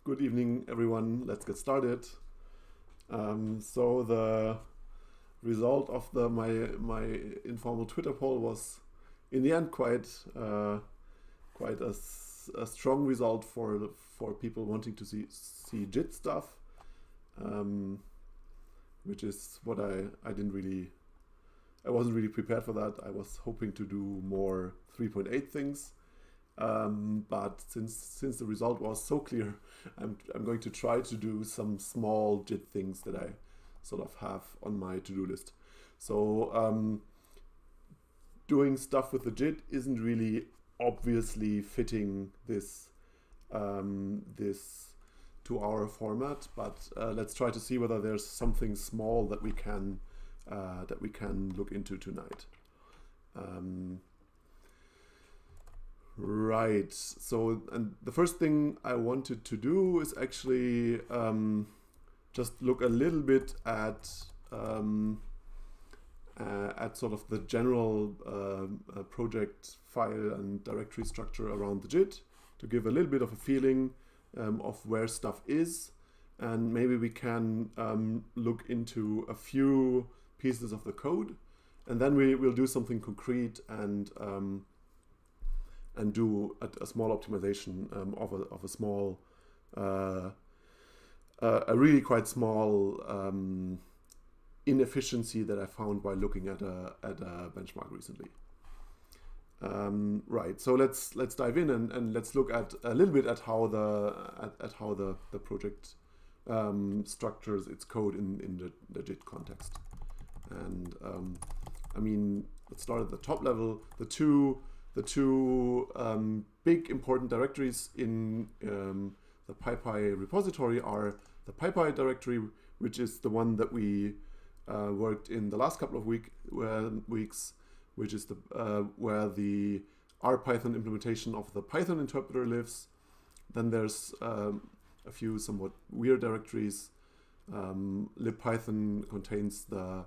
Good evening, everyone. Let's get started. So the result of my informal Twitter poll was, in the end, quite a strong result for people wanting to see JIT stuff, which is what I wasn't really prepared for that. I was hoping to do more 3.8 things. But since the result was so clear, I'm going to try to do some small JIT things that I sort of have on my to-do list. So doing stuff with the JIT isn't really obviously fitting this 2-hour format, but let's try to see whether there's something small that we can look into tonight. Right, so and the first thing I wanted to do is actually just look a little bit at sort of the general project file and directory structure around the JIT, to give a little bit of a feeling of where stuff is, and maybe we can look into a few pieces of the code, and then we'll do something concrete and do a small optimization of a small, a really quite small inefficiency that I found while looking at a benchmark recently. Right, so let's dive in and let's look at a little bit at how the project structures its code in the JIT context. And I mean, let's start at the top level. The two big important directories in the PyPy repository are the PyPy directory, which is the one that we worked in the last couple of weeks, which is where the RPython implementation of the Python interpreter lives. Then there's a few somewhat weird directories. libpython contains the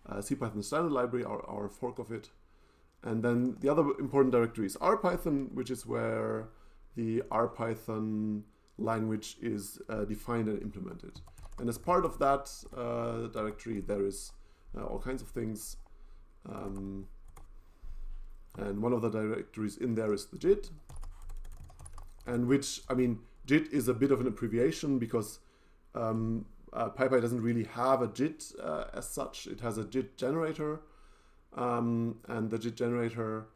CPython standard library, our fork of it. And then the other important directory is RPython, which is where the RPython language is defined and implemented. And as part of that directory, there is all kinds of things. And one of the directories in there is the JIT. And which, I mean, JIT is a bit of an abbreviation because PyPy doesn't really have a JIT as such. It has a JIT generator. And the JIT generator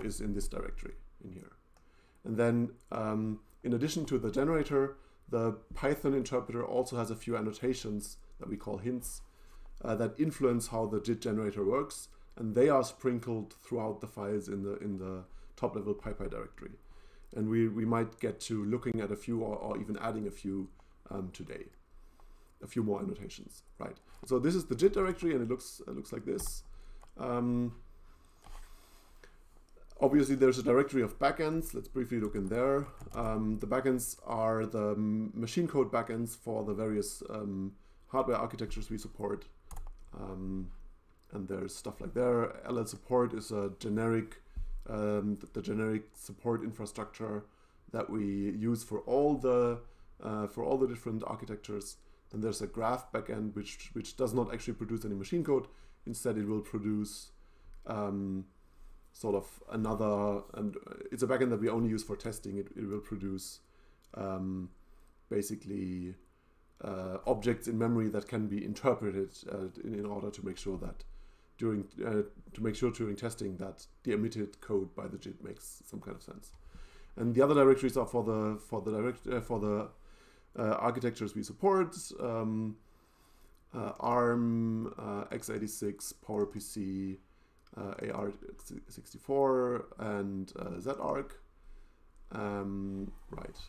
is in this directory in here. And then in addition to the generator, the Python interpreter also has a few annotations that we call hints that influence how the JIT generator works, and they are sprinkled throughout the files in the top level PyPy directory. And we might get to looking at a few or even adding a few today. A few more annotations, right? So this is the JIT directory, and it looks like this. Obviously, there's a directory of backends. Let's briefly look in there. The backends are the machine code backends for the various hardware architectures we support. And there's stuff like there. LL support is a generic, the generic support infrastructure that we use for all the different architectures. Then there's a graph backend which does not actually produce any machine code. Instead, it will produce sort of another, and it's a backend that we only use for testing. It will produce basically objects in memory that can be interpreted in order to make sure that during testing that the emitted code by the JIT makes some kind of sense. And the other directories are for the architectures we support, ARM, x86, PowerPC, AR64, and ZArch. Right.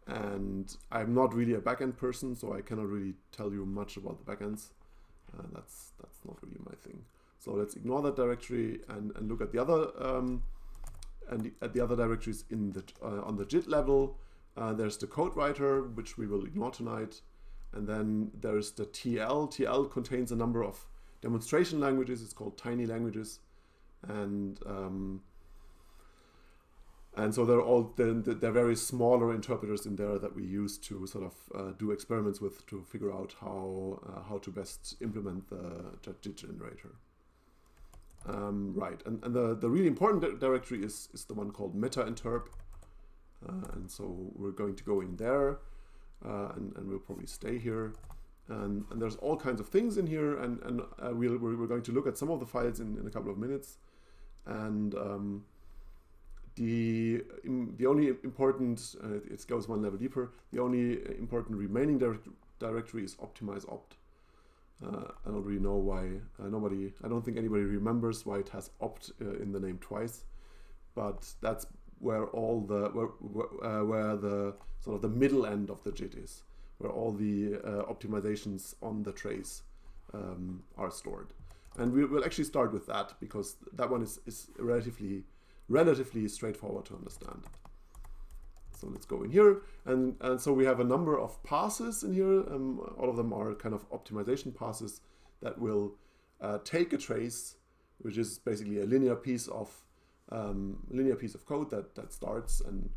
And I'm not really a backend person, so I cannot really tell you much about the backends. That's not really my thing. So let's ignore that directory and look at the other at the other directories in the on the JIT level. There's the code writer, which we will ignore tonight. And then there's the TL. TL contains a number of demonstration languages. It's called tiny languages. And And so they're very smaller interpreters in there that we use to sort of do experiments with to figure out how to best implement the JIT generator. Right, and the really important directory is the one called meta-interp. And so we're going to go in there, and we'll probably stay here. And there's all kinds of things in here, and we're going to look at some of the files in a couple of minutes. And the only important, it goes one level deeper, the only important remaining directory is optimize opt. I don't really know why I don't think anybody remembers why it has opt in the name twice, but that's where all the where the sort of the middle end of the JIT is, where all the optimizations on the trace are stored. And we'll actually start with that because that one is relatively straightforward to understand. So let's go in here, and so we have a number of passes in here. All of them are kind of optimization passes that will take a trace, which is basically a linear piece of code that starts, and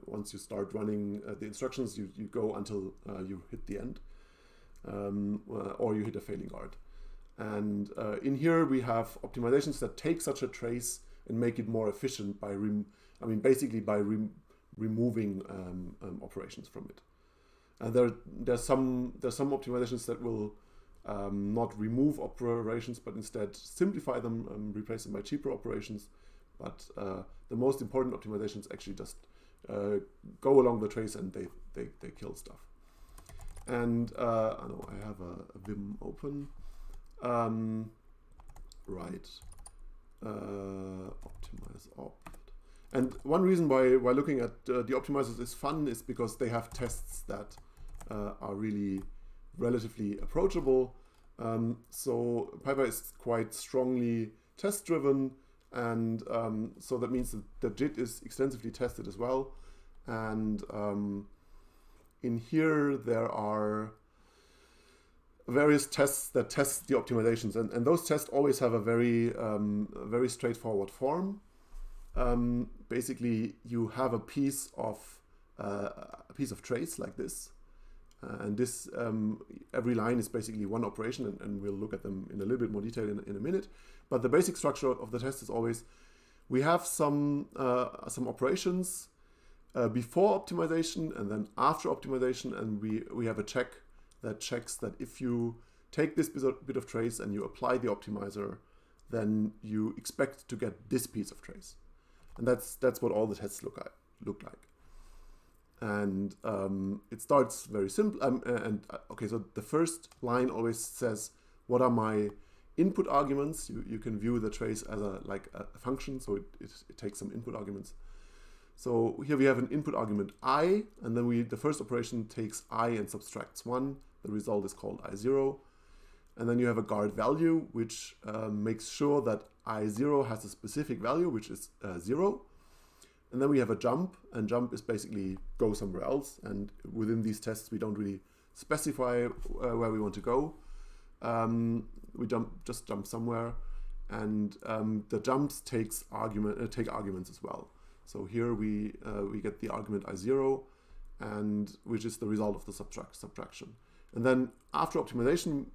once you start running the instructions, you go until you hit the end, or you hit a failing guard. And in here we have optimizations that take such a trace and make it more efficient by basically by removing operations from it. And there's some optimizations that will not remove operations, but instead simplify them, replace them by cheaper operations. But the most important optimizations actually just go along the trace and they kill stuff. And I know I have a Vim open. Right. Optimize opt. And one reason why looking at the optimizers is fun is because they have tests that are really relatively approachable. So PyPy is quite strongly test driven, and so that means that the JIT is extensively tested as well. And in here there are various tests that test the optimizations, and those tests always have a very straightforward form. Basically, you have a piece of trace like this, and this every line is basically one operation, and we'll look at them in a little bit more detail in a minute. But the basic structure of the test is always we have some operations before optimization and then after optimization, and we have a check that checks that if you take this bit of trace and you apply the optimizer, then you expect to get this piece of trace. And that's what all the tests look like. And it starts very simple. Okay, so the first line always says, what are my input arguments? You can view the trace as a function, so it takes some input arguments. So here we have an input argument I, and then the first operation takes I and subtracts 1. The result is called I0. And then you have a guard value, which makes sure that I0 has a specific value, which is 0. And then we have a jump, and jump is basically go somewhere else. And within these tests, we don't really specify where we want to go. We just jump somewhere. And the jumps take arguments as well. So here we get the argument I0, and which is the result of the subtraction. And then after optimization,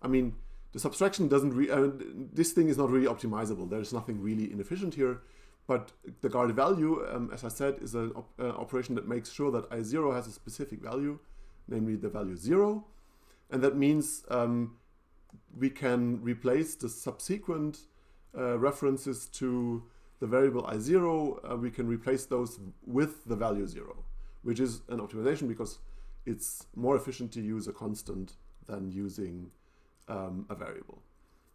the subtraction doesn't this thing is not really optimizable. There's nothing really inefficient here, but the guard value, as I said, is an operation that makes sure that I0 has a specific value, namely the value 0. And that means we can replace the subsequent references to the variable I0, we can replace those with the value 0, which is an optimization because it's more efficient to use a constant than using a variable.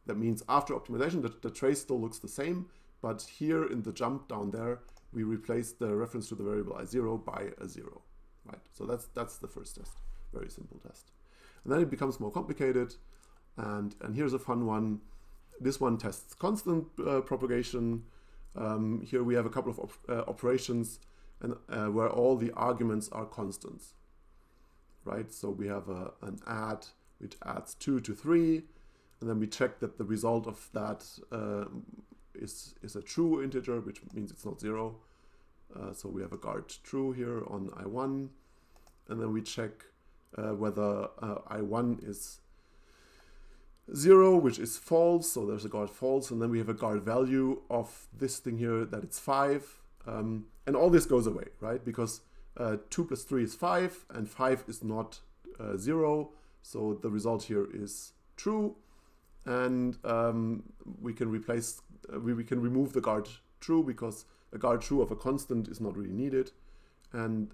That means after optimization, the trace still looks the same, but here in the jump down there, we replace the reference to the variable I0 by a 0. Right? So that's the first test. Very simple test. And then it becomes more complicated, and here's a fun one. This one tests constant propagation. Here we have a couple of operations and where all the arguments are constants. Right? So we have an add which adds 2 to 3, and then we check that the result of that is a true integer, which means it's not 0. So we have a guard true here on I1, and then we check whether I1 is 0, which is false, so there's a guard false, and then we have a guard value of this thing here that it's 5, and all this goes away, right? Because 2 plus 3 is 5, and 5 is not 0, so the result here is true, and we can replace, we can remove the guard true because a guard true of a constant is not really needed, and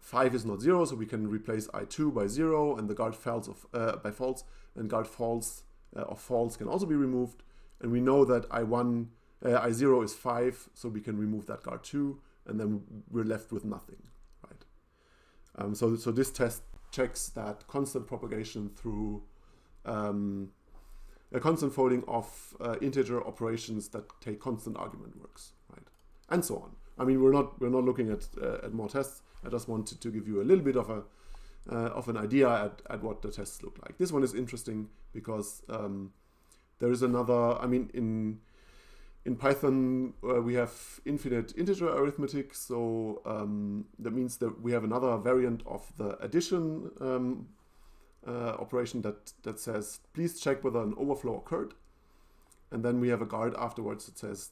5 is not 0, so we can replace I2 by 0, and the guard false by false, and guard false of false can also be removed, and we know that I0 is 5, so we can remove that guard 2, and then we're left with nothing, right? So this test checks that constant propagation through a constant folding of integer operations that take constant argument works, right? And so on. I mean, we're not looking at more tests. I just wanted to give you a little bit of an idea at what the tests look like. This one is interesting because there is another. I mean, in Python we have infinite integer arithmetic, so that means that we have another variant of the addition operation that says, please check whether an overflow occurred, and then we have a guard afterwards that says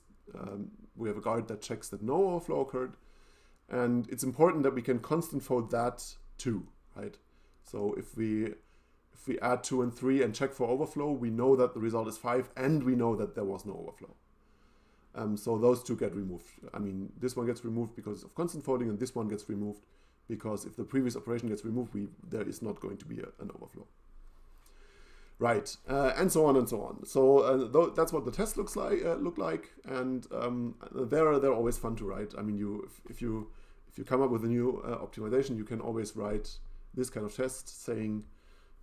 we have a guard that checks that no overflow occurred, and it's important that we can constant fold that too, right? So if we add 2 and 3 and check for overflow, we know that the result is 5, and we know that there was no overflow. So those two get removed. I mean, this one gets removed because of constant folding, and this one gets removed because if the previous operation gets removed, there is not going to be an overflow. Right, and so on and so on. So that's what the test look like, and they're always fun to write. I mean, if you come up with a new optimization, you can always write this kind of test saying,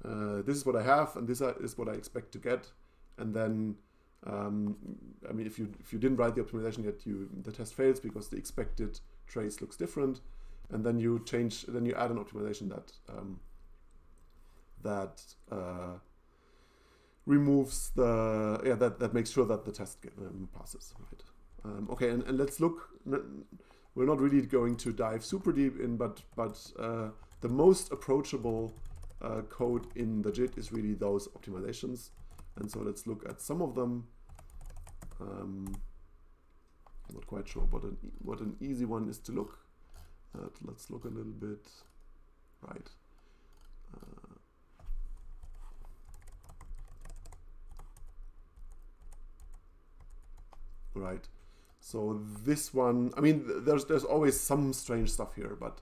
this is what I have, and this is what I expect to get, and then I mean, if you didn't write the optimization yet, the test fails because the expected trace looks different, and then you add an optimization that removes that makes sure that the test passes, right? Okay, and let's look. We're not really going to dive super deep in, but the most approachable code in the JIT is really those optimizations, and so let's look at some of them. I'm not quite sure what an easy one is to look at. Let's look a little bit. Right. Right. So this one, I mean, there's always some strange stuff here, but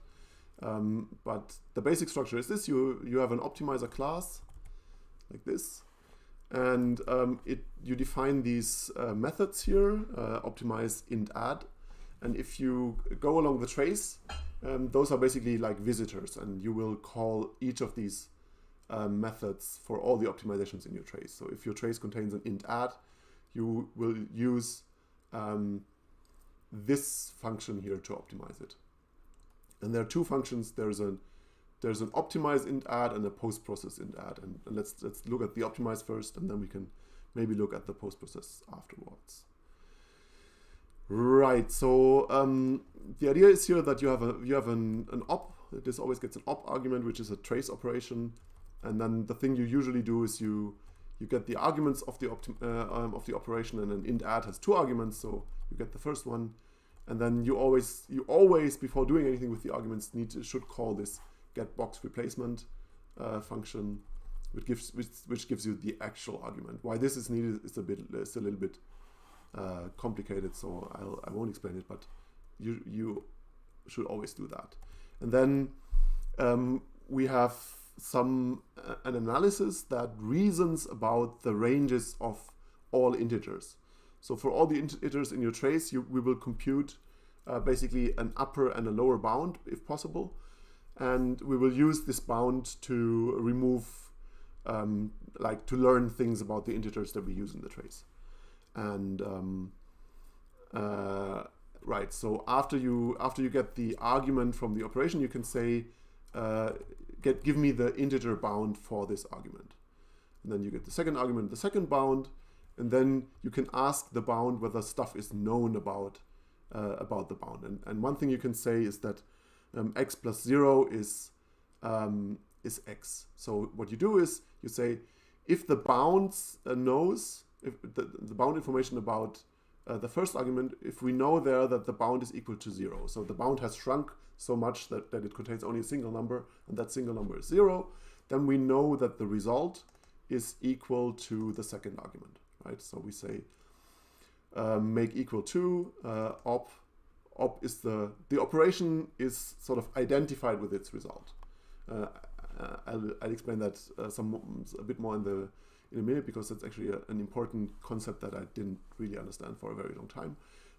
the basic structure is this: you have an optimizer class like this, and you define these methods here, optimize, int, add, and if you go along the trace, those are basically like visitors, and you will call each of these methods for all the optimizations in your trace. So if your trace contains an int add, you will use this function here to optimize it. And there are two functions. There's an optimize int add and a post process int add. And let's look at the optimize first, and then we can maybe look at the post process afterwards. Right. So the idea is here that you have an op. This always gets an op argument, which is a trace operation. And then the thing you usually do is you get the arguments of the operation, and an int add has 2 arguments, so you get the first one, and then you always before doing anything with the arguments should call this get box replacement function, which gives you the actual argument. Why this is needed is a little bit complicated, so I won't explain it, but you should always do that. And then we have an analysis that reasons about the ranges of all integers. So for all the integers in your trace, we will compute basically an upper and a lower bound if possible, and we will use this bound to remove, to learn things about the integers that we use in the trace. And right, so after you get the argument from the operation, you can say give me the integer bound for this argument, and then you get the second argument, the second bound, and then you can ask the bound whether stuff is known about about the bound. And one thing you can say is that x plus 0 is x. So what you do is you say, if the bounds knows, if the bound information about the first argument, if we know there that the bound is equal to 0, so the bound has shrunk so much that it contains only a single number, and that single number is 0, then we know that the result is equal to the second argument, right? So we say make equal to op is the operation is sort of identified with its result. I'll explain that a bit more in a minute, because that's actually an important concept that I didn't really understand for a very long time.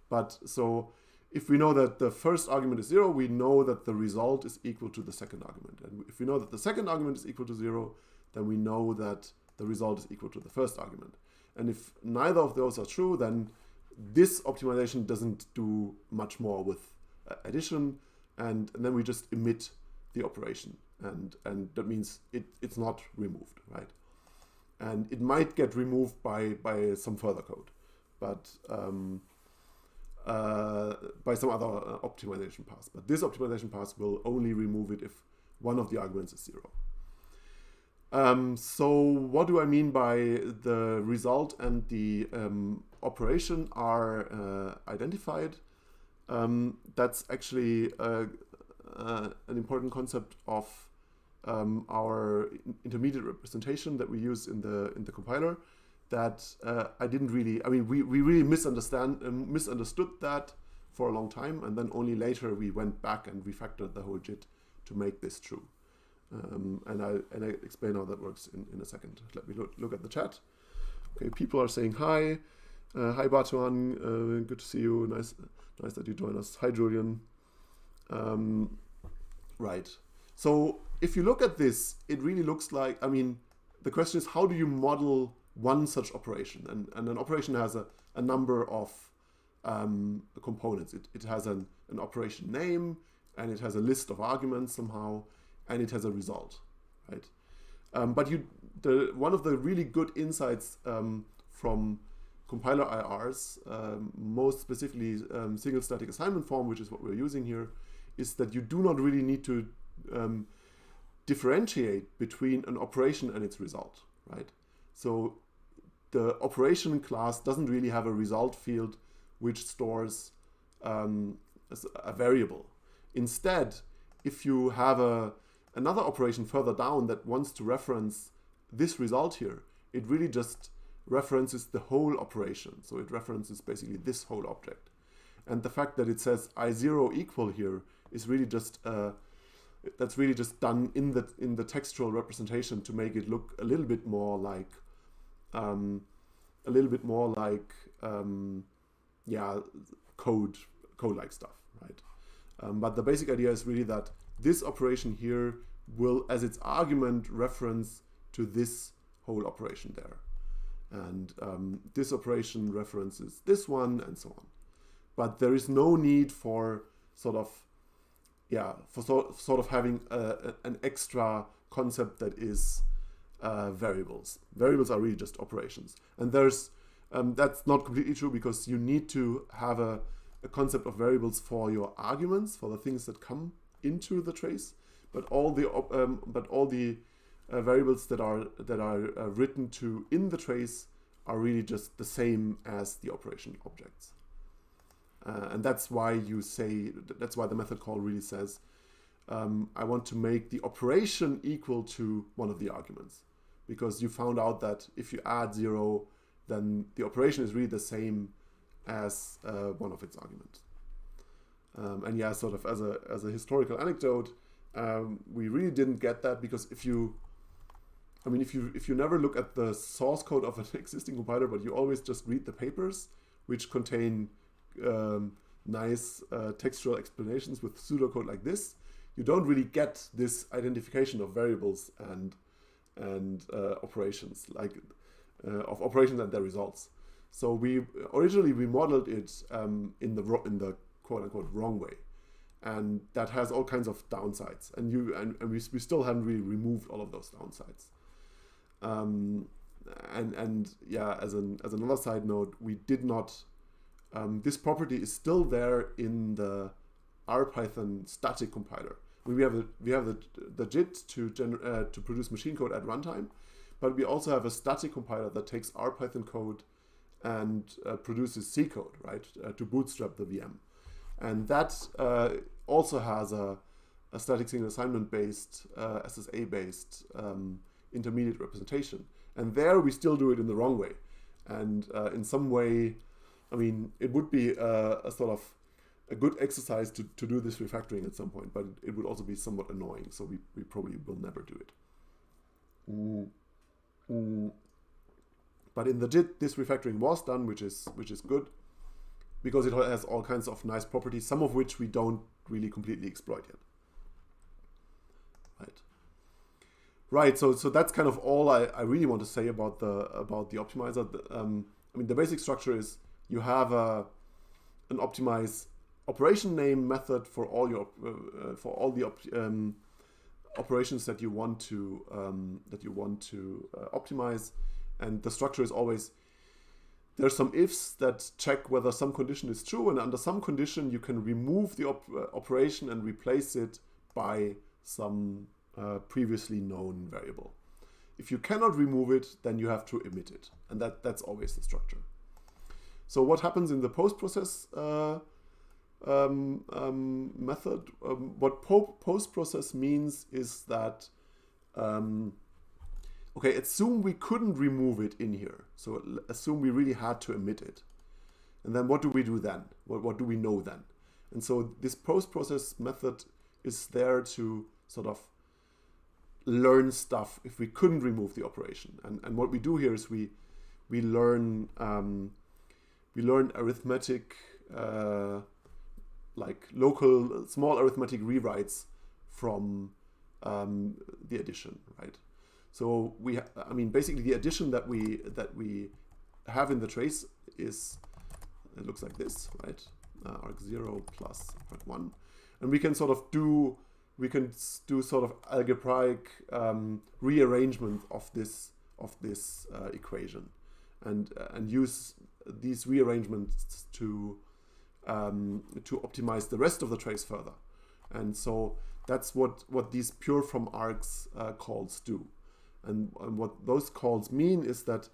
But so if we know that the first argument is 0, we know that the result is equal to the second argument. And if we know that the second argument is equal to 0, then we know that the result is equal to the first argument. And if neither of those are true, then this optimization doesn't do much more with addition, and then we just omit the operation. And that means it's not removed, right? And it might get removed by some further code, but by some other optimization pass. But this optimization pass will only remove it if one of the arguments is 0. So what do I mean by the result and the operation are identified? That's actually an important concept of our intermediate representation that we use in the compiler. That I didn't really, I mean, we really misunderstood that for a long time, and then only later we went back and refactored the whole JIT to make this true. And I explain how that works in a second. Let me look at the chat. Okay, people are saying hi. Hi Batuan, good to see you. Nice that you join us. Hi Julian. Right. So if you look at this, it really looks like, I mean, the question is, how do you model one such operation? And an operation has a number of components. It has an operation name, and it has a list of arguments somehow, and it has a result, right? But one of the really good insights from compiler IRs, most specifically single static assignment form, which is what we're using here, is that you do not really need to differentiate between an operation and its result, right? So the operation class doesn't really have a result field which stores a variable. Instead, if you have another operation further down that wants to reference this result here, it really just references the whole operation. So it references basically this whole object. And the fact that it says I0 equal here is really just that's really just done in the textual representation to make it look a little bit more like code-like stuff, right? But the basic idea is really that this operation here will, as its argument, reference to this whole operation there. And this operation references this one, and so on. But there is no need for sort of having an extra concept that is variables. Variables are really just operations. And there's that's not completely true, because you need to have a concept of variables for your arguments, for the things that come into the trace. But all the variables that are written to in the trace are really just the same as the operation objects. And that's why the method call really says, I want to make the operation equal to one of the arguments. Because you found out that if you add 0, then the operation is really the same as one of its arguments. And yeah, sort of as a historical anecdote, we really didn't get that, because if you never look at the source code of an existing compiler, but you always just read the papers, which contain nice textual explanations with pseudocode like this, you don't really get this identification of variables and operations, like of operations and their results. So we originally modeled it in the quote unquote wrong way, and that has all kinds of downsides. And we still haven't really removed all of those downsides. And yeah, as another side note, we did not this property is still there in the RPython static compiler. We have the JIT to produce machine code at runtime, but we also have a static compiler that takes RPython code and produces C code, right, to bootstrap the VM. And that also has a static single assignment based, SSA based intermediate representation. And there we still do it in the wrong way. And in some way, I mean, it would be a sort of a good exercise to do this refactoring at some point, but it would also be somewhat annoying. So we probably will never do it. But in the JIT, this refactoring was done, which is good, because it has all kinds of nice properties, some of which we don't really completely exploit yet. Right. So that's kind of all I really want to say about the optimizer. I mean, the basic structure is you have an optimize operation name method for all your operations that you want to optimize, and the structure is always there's some ifs that check whether some condition is true, and under some condition you can remove the operation and replace it by some previously known variable. If you cannot remove it, then you have to emit it, and that's always the structure. So what happens in the post-process method? What post-process means is that okay, assume we couldn't remove it in here. So assume we really had to emit it. And then what do we do then? What do we know then? And so this post-process method is there to sort of learn stuff if we couldn't remove the operation. And what we do here is we learn arithmetic, like local small arithmetic rewrites from the addition, right? So I mean, basically the addition that we have in the trace is, it looks like this, right? arg0 plus arg1, and we can do sort of algebraic rearrangement of this equation, and use these rearrangements to optimize the rest of the trace further. And so that's what these pure from args calls do. And what those calls mean is that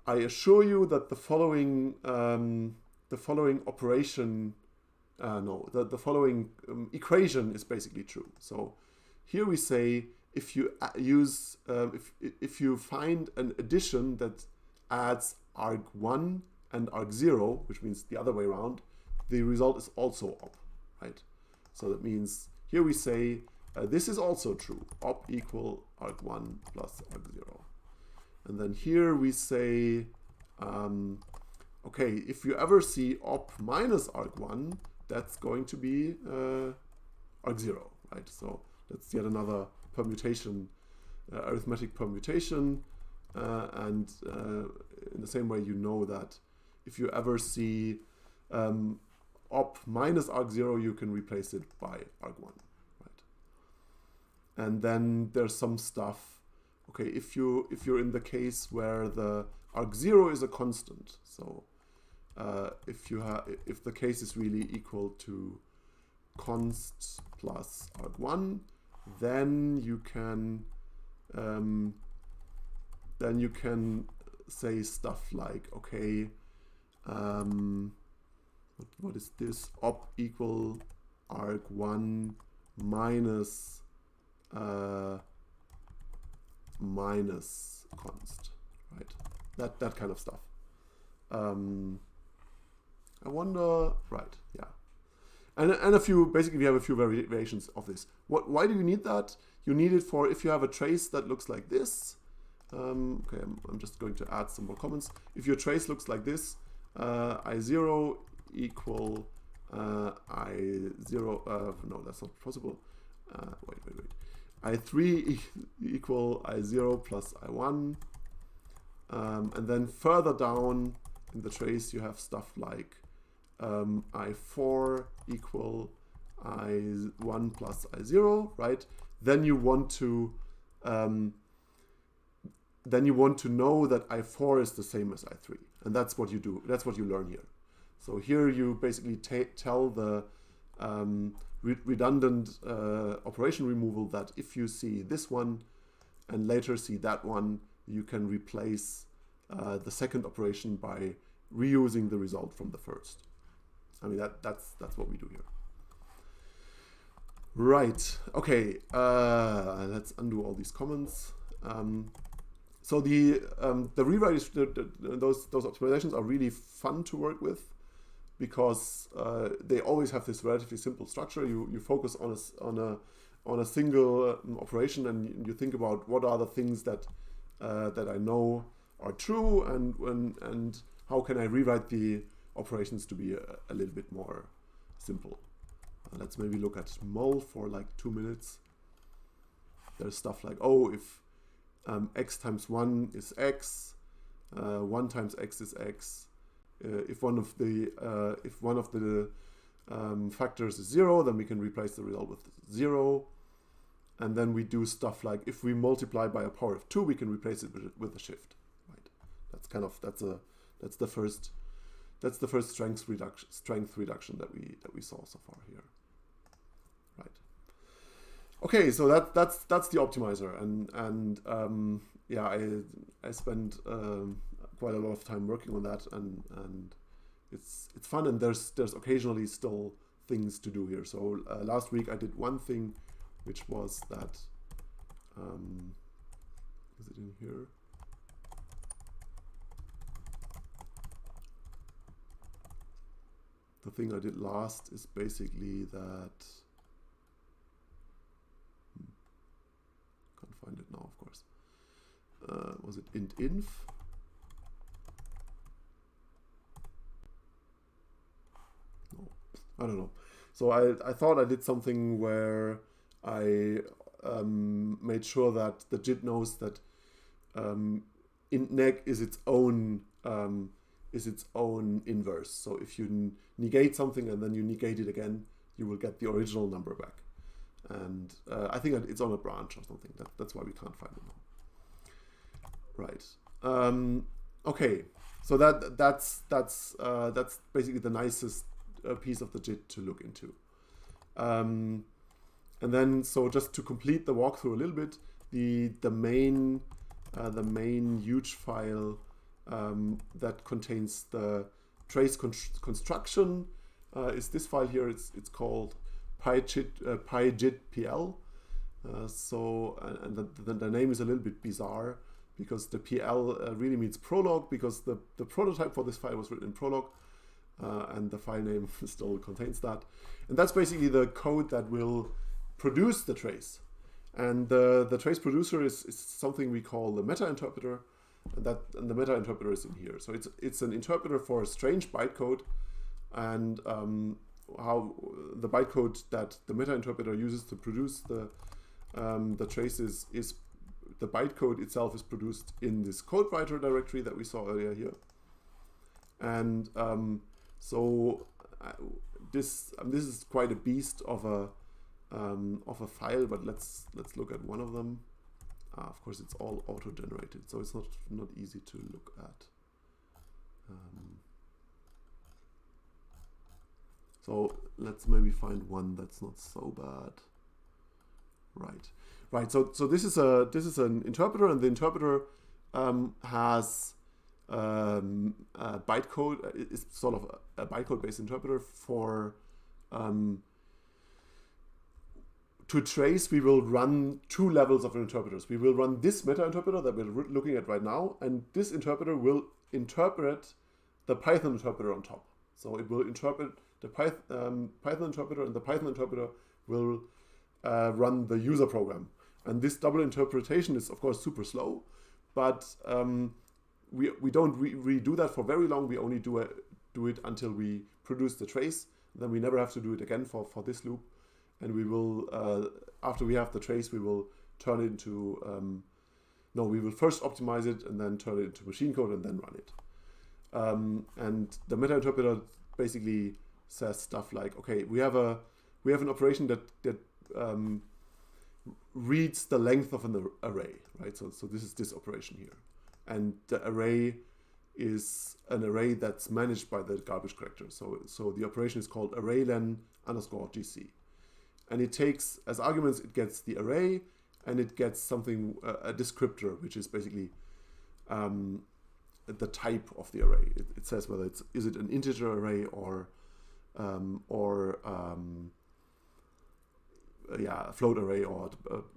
I assure you that the following operation, the following equation is basically true. So here we say if you use if you find an addition that adds arg1 and arg0, which means the other way around, the result is also op, right? So that means here we say this is also true, op equal arg1 plus arg0. And then here we say, okay, if you ever see op minus arg1, that's going to be arg0, right? So that's yet another permutation, arithmetic permutation. And in the same way, you know that if you ever see op minus arg0, you can replace it by arg1. And then there's some stuff. Okay, if you're in the case where the arg0 is a constant, so if the case is really equal to const plus arg1, then you can say stuff like, okay, what is this? Op equal arg1 minus minus const, right? That kind of stuff. I wonder, right? Yeah, and a few. Basically, we have a few variations of this. Why do you need that? You need it for if you have a trace that looks like this. Okay, I'm just going to add some more comments. If your trace looks like this, I0 equal I0. No, that's not possible. Wait. I3 equal I0 plus I1. And then further down in the trace, you have stuff like I4 equal I1 plus I0, right? Then you want to know that I4 is the same as I3, and that's what you do. That's what you learn here. So here you basically tell the redundant operation removal that if you see this one and later see that one, you can replace the second operation by reusing the result from the first. I mean, that's what we do here. Right. Okay. Let's undo all these comments. So the rewrite is those optimizations are really fun to work with because they always have this relatively simple structure. You focus on a single operation and you think about what are the things that I know are true and how can I rewrite the operations to be a little bit more simple. Let's maybe look at mul for like 2 minutes. There's stuff like, oh, if x times 1 is x, 1 times x is x. If one of the factors is 0, then we can replace the result with 0. And then we do stuff like if we multiply by a power of 2, we can replace it with a shift. Right? That's the first strength reduction that we saw so far here. Right. Okay, so that's the optimizer, and yeah, I spent quite a lot of time working on that, and it's fun, and there's occasionally still things to do here. So last week I did one thing, which was that is it in here? The thing I did last is basically that, can't find it now, of course. Was it int_inf? No, I don't know. So I thought I did something where I made sure that the JIT knows that int_neg is its own inverse. So if you negate something and then you negate it again, you will get the original number back. And I think it's on a branch or something. That's why we can't find it now. Right. Okay. So that's basically the nicest piece of the JIT to look into. And then, so just to complete the walkthrough a little bit, the main huge file that contains the trace construction is this file here. It's called PyJIT_PL. So the name is a little bit bizarre because the PL really means prologue, because the prototype for this file was written in Prolog, and the file name still contains that. And that's basically the code that will produce the trace. And the trace producer is something we call the meta interpreter. And the meta interpreter is in here. So it's an interpreter for strange bytecode, and how the bytecode that the meta interpreter uses to produce the traces is the bytecode itself is produced in this code writer directory that we saw earlier here. And so this is quite a beast of a file, but let's look at one of them. Of course, it's all auto-generated, so it's not easy to look at. So let's maybe find one that's not so bad. Right. So this is an interpreter, and the interpreter has a bytecode. It's sort of a bytecode-based interpreter for. To trace, we will run 2 levels of interpreters. We will run this meta interpreter that we're looking at right now, and this interpreter will interpret the Python interpreter on top. So it will interpret the Python interpreter, and the Python interpreter will run the user program. And this double interpretation is, of course, super slow, but we don't redo that for very long. We only do it until we produce the trace. Then we never have to do it again for this loop. And we will, after we have the trace, we will turn it into, we will first optimize it and then turn it into machine code and then run it. And the meta interpreter basically says stuff like, okay, we have an operation that reads the length of an array, right? So this is this operation here, and the array is an array that's managed by the garbage collector. So the operation is called array_len_gc. And it takes, as arguments, it gets the array, and it gets something, a descriptor, which is basically the type of the array. It says whether is it an integer array or a float array or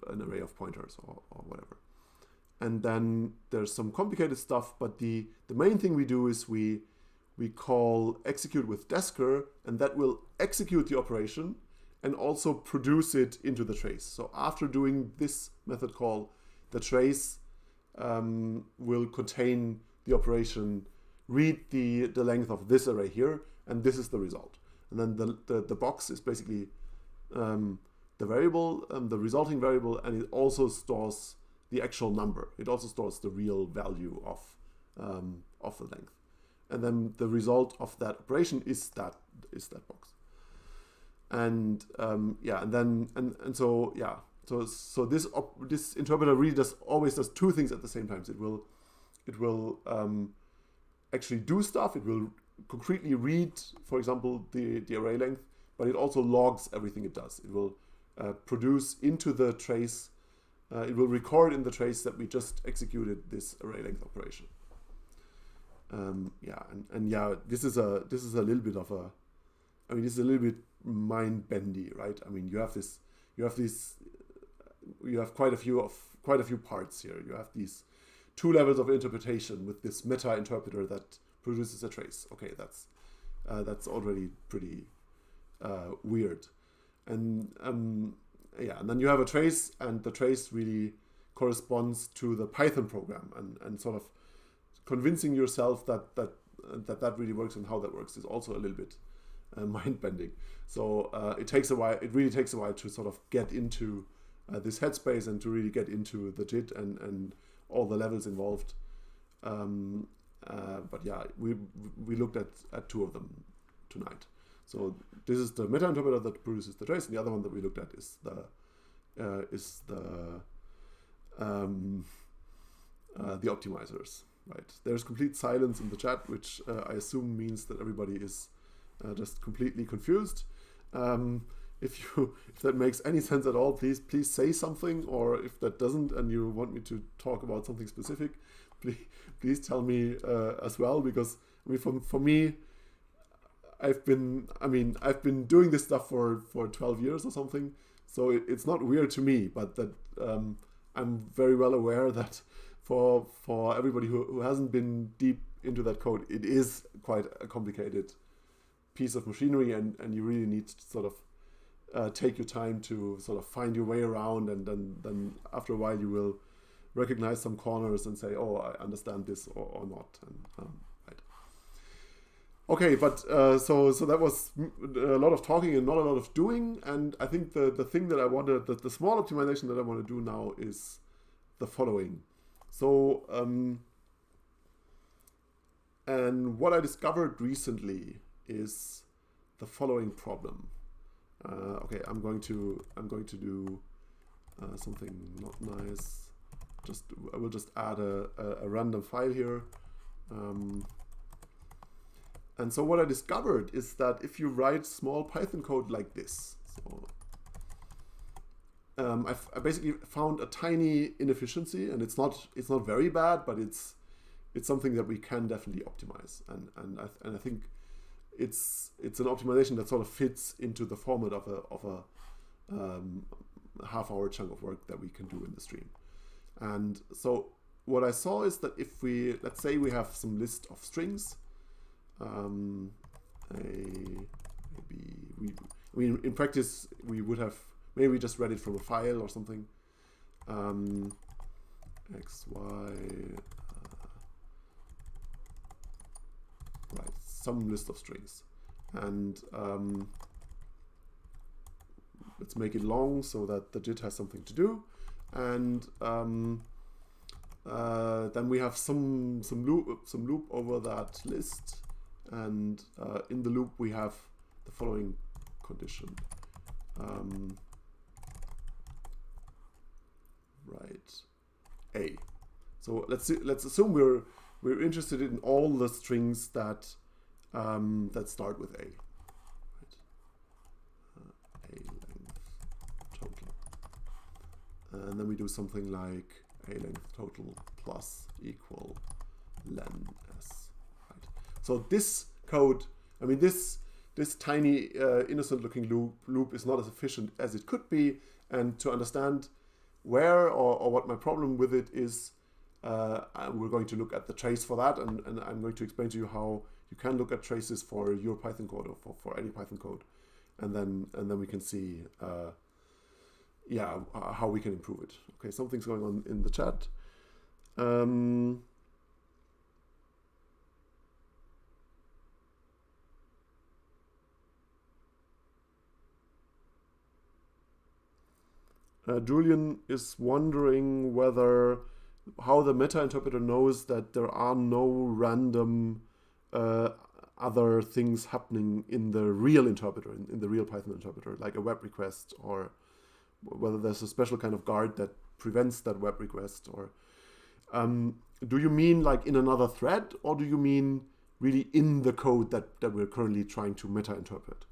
an array of pointers or whatever. And then there's some complicated stuff, but the main thing we do is we call execute with desker, and that will execute the operation and also produce it into the trace. So after doing this method call, the trace will contain the operation, read the length of this array here, and this is the result. And then the box is basically the variable, the resulting variable, and it also stores the actual number. It also stores the real value of the length. And then the result of that operation is that box. And so this interpreter really always does two things at the same time. It will actually do stuff. It will concretely read, for example, the array length, but it also logs everything it does. It will produce into the trace. It will record in the trace that we just executed this array length operation. This is a little bit of a. I mean, this is a little bit mind-bendy, right? I mean, you have quite a few parts here. You have these two levels of interpretation with this meta interpreter that produces a trace. Okay, that's already pretty weird. And then you have a trace, and the trace really corresponds to the Python program, and sort of convincing yourself that really works and how that works is also a little bit mind-bending. So it takes a while. It really takes a while to sort of get into this headspace and to really get into the JIT and all the levels involved. But yeah, we looked at two of them tonight. So this is the meta interpreter that produces the trace, and the other one that we looked at is the optimizers. Right? There's complete silence in the chat, which I assume means that everybody is just completely confused. If that makes any sense at all, please say something, or if that doesn't and you want me to talk about something specific, please tell me as well, because I mean, for me, I've been doing this stuff for 12 years or something, so it's not weird to me, but that I'm very well aware that for everybody who hasn't been deep into that code, it is quite a complicated piece of machinery, and you really need to sort of take your time to sort of find your way around, and then after a while you will recognize some corners and say, oh, I understand this or not. And right. Okay, but so that was a lot of talking and not a lot of doing, and I think the thing that I wanted, the small optimization that I want to do now is the following. So and what I discovered recently is the following problem. Okay, I'm going to do something not nice. I will just add a random file here. And so what I discovered is that if you write small Python code like this, so I basically found a tiny inefficiency, and it's not very bad, but it's something that we can definitely optimize, and I think it's an optimization that sort of fits into the format of a half-hour chunk of work that we can do in the stream. And so what I saw is that if let's say we have some list of strings, in practice we would have maybe just read it from a file or something, x, y, right, some list of strings, and let's make it long so that the JIT has something to do, and then we have some loop over that list, and in the loop we have the following condition. Right, A. So let's assume we're interested in all the strings that that start with a. Right? A length total, and then we do something like a length total plus equal len s. Right? So this code, I mean this tiny innocent looking loop is not as efficient as it could be, and to understand where or what my problem with it is, we're going to look at the trace for that, and I'm going to explain to you how you can look at traces for your Python code or for any Python code, and then we can see how we can improve it. Okay, something's going on in the chat. Julian is wondering how the meta interpreter knows that there are no random other things happening in the real interpreter, in the real Python interpreter, like a web request, or whether there's a special kind of guard that prevents that web request. Or do you mean like in another thread, or do you mean really in the code that we're currently trying to meta interpret?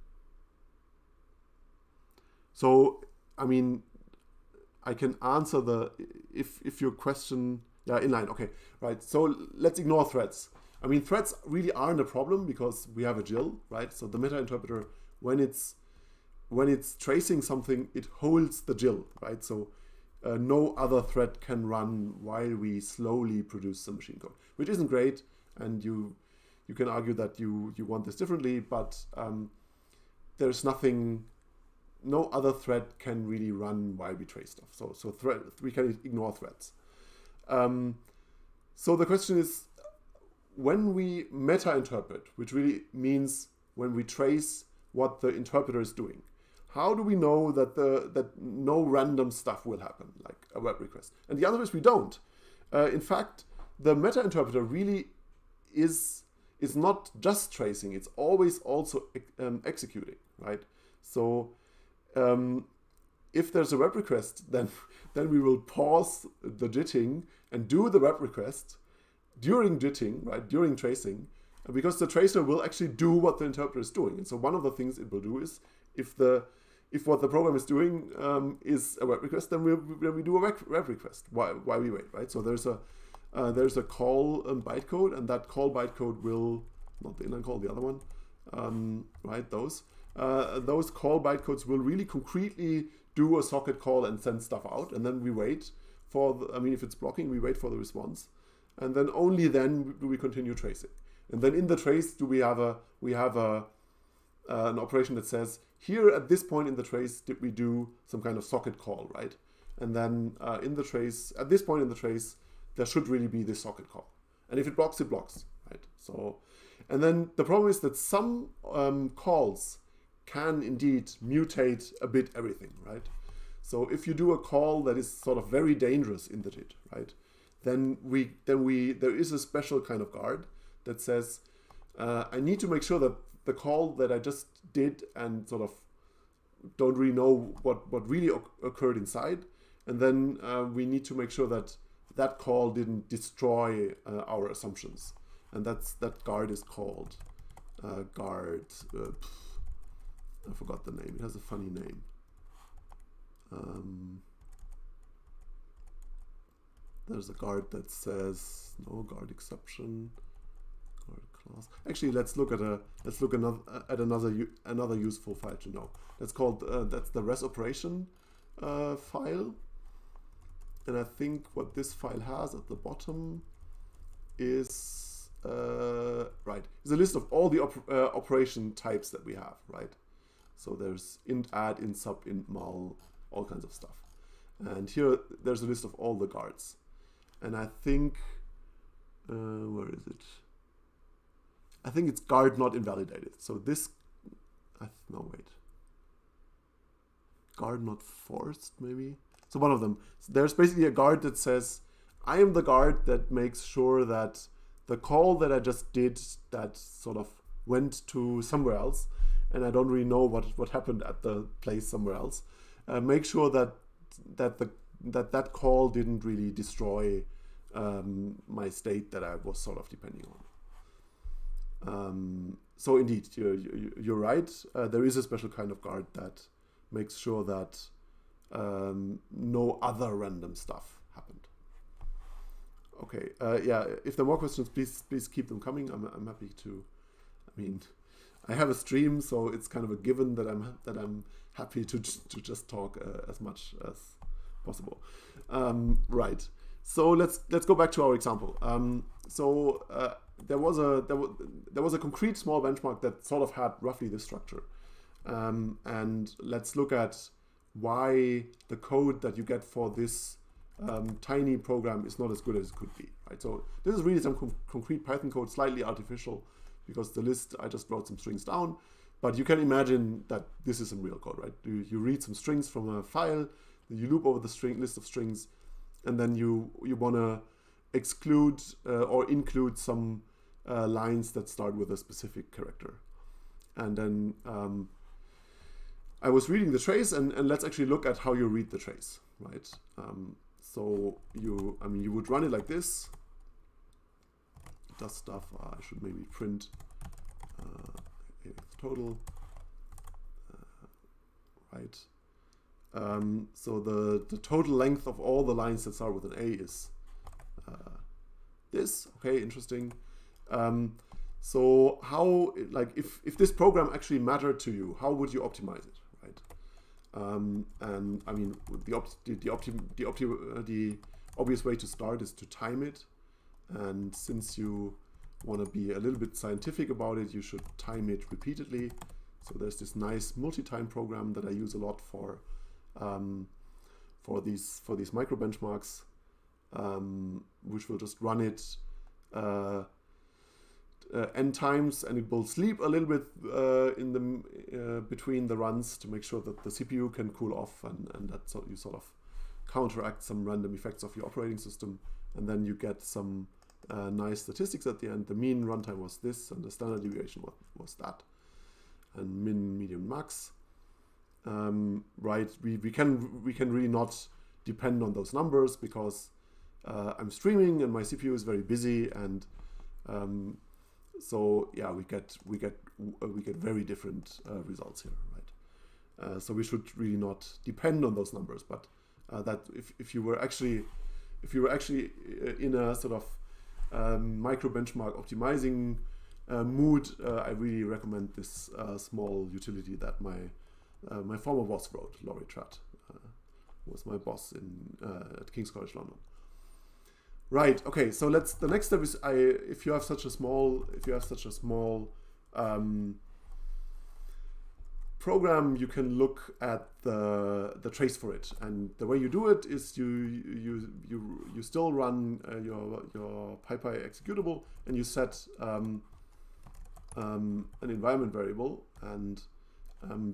So, I mean, I can answer if your question, inline, okay, right. So let's ignore threads. I mean, threads really aren't a problem because we have a JIL, right? So the meta interpreter, when it's tracing something, it holds the JIL, right? So no other thread can run while we slowly produce the machine code, which isn't great. And you can argue that you want this differently, but there's nothing. No other thread can really run while we trace stuff. So we can ignore threads. So the question is, when we meta interpret, which really means when we trace what the interpreter is doing, how do we know that no random stuff will happen, like a web request? And the answer is we don't. In fact, the meta interpreter really is not just tracing; it's always also executing, right? So if there's a web request, then we will pause the JITting and do the web request during JITting, right, during tracing, because the tracer will actually do what the interpreter is doing. And so one of the things it will do is, if what the program is doing is a web request, then we do a web request while we wait, right? So there's a call bytecode, and that call bytecode will, not the inline call, the other one, right? Those call bytecodes will really concretely do a socket call and send stuff out, and then we wait for if it's blocking, we wait for the response, and then only then do we continue tracing. And then in the trace, we have an operation that says, here at this point in the trace did we do some kind of socket call, right? And then in the trace, at this point in the trace, there should really be this socket call, and if it blocks, right? So, and then the problem is that some calls can indeed mutate a bit everything, right? So if you do a call that is sort of very dangerous in the JIT, right, then there is a special kind of guard that says, I need to make sure that the call that I just did and sort of don't really know what really occurred inside, and then we need to make sure that call didn't destroy our assumptions, and that guard is called guard. I forgot the name. It has a funny name. There's a guard that says no guard exception, guard class. Actually, let's look at another useful file to know. That's called that's the res operation file, and I think what this file has at the bottom is right. It's a list of all the operation types that we have, right? So there's int add, int sub, int mul, all kinds of stuff. And here there's a list of all the guards. And I think, where is it? I think it's guard not invalidated. So this, no wait. Guard not forced, maybe? So one of them. So there's basically a guard that says, I am the guard that makes sure that the call that I just did that sort of went to somewhere else, and I don't really know what happened at the place somewhere else. Make sure that call didn't really destroy my state that I was sort of depending on. So indeed, you're right. There is a special kind of guard that makes sure that no other random stuff happened. Okay, yeah, if there are more questions, please keep them coming. I'm happy to, I mean, I have a stream, so it's kind of a given that I'm happy to just talk as much as possible. Right. So let's go back to our example. There was a concrete small benchmark that sort of had roughly this structure, and let's look at why the code that you get for this tiny program is not as good as it could be. Right. So this is really some concrete Python code, slightly artificial, because the list, I just wrote some strings down, but you can imagine that this is some real code, right? You read some strings from a file, you loop over the list of strings, and then you want to exclude or include some lines that start with a specific character. And then I was reading the trace, and let's actually look at how you read the trace, right? So you would run it like this. Does stuff. I should maybe print total, right? So the total length of all the lines that start with an A is this. Okay, interesting. So how, like, if this program actually mattered to you, how would you optimize it, right? And I mean, the obvious way to start is to time it. And since you want to be a little bit scientific about it, you should time it repeatedly. So there's this nice multi-time program that I use a lot for these micro benchmarks, which will just run it n times, and it will sleep a little bit in the between the runs to make sure that the CPU can cool off, and that you sort of counteract some random effects of your operating system, and then you get some nice statistics at the end. The mean runtime was this, and the standard deviation was that, and min, median, max. Right? We can really not depend on those numbers because I'm streaming and my CPU is very busy, and so yeah, we get very different results here, right? So we should really not depend on those numbers, but that if you were actually in a sort of micro benchmark optimizing mood, I really recommend this small utility that my former boss wrote. Laurie Tratt was my boss at King's College London. Right. Okay. So the next step is if you have such a small program, you can look at the trace for it, and the way you do it is you still run your PyPy executable, and you set an environment variable, and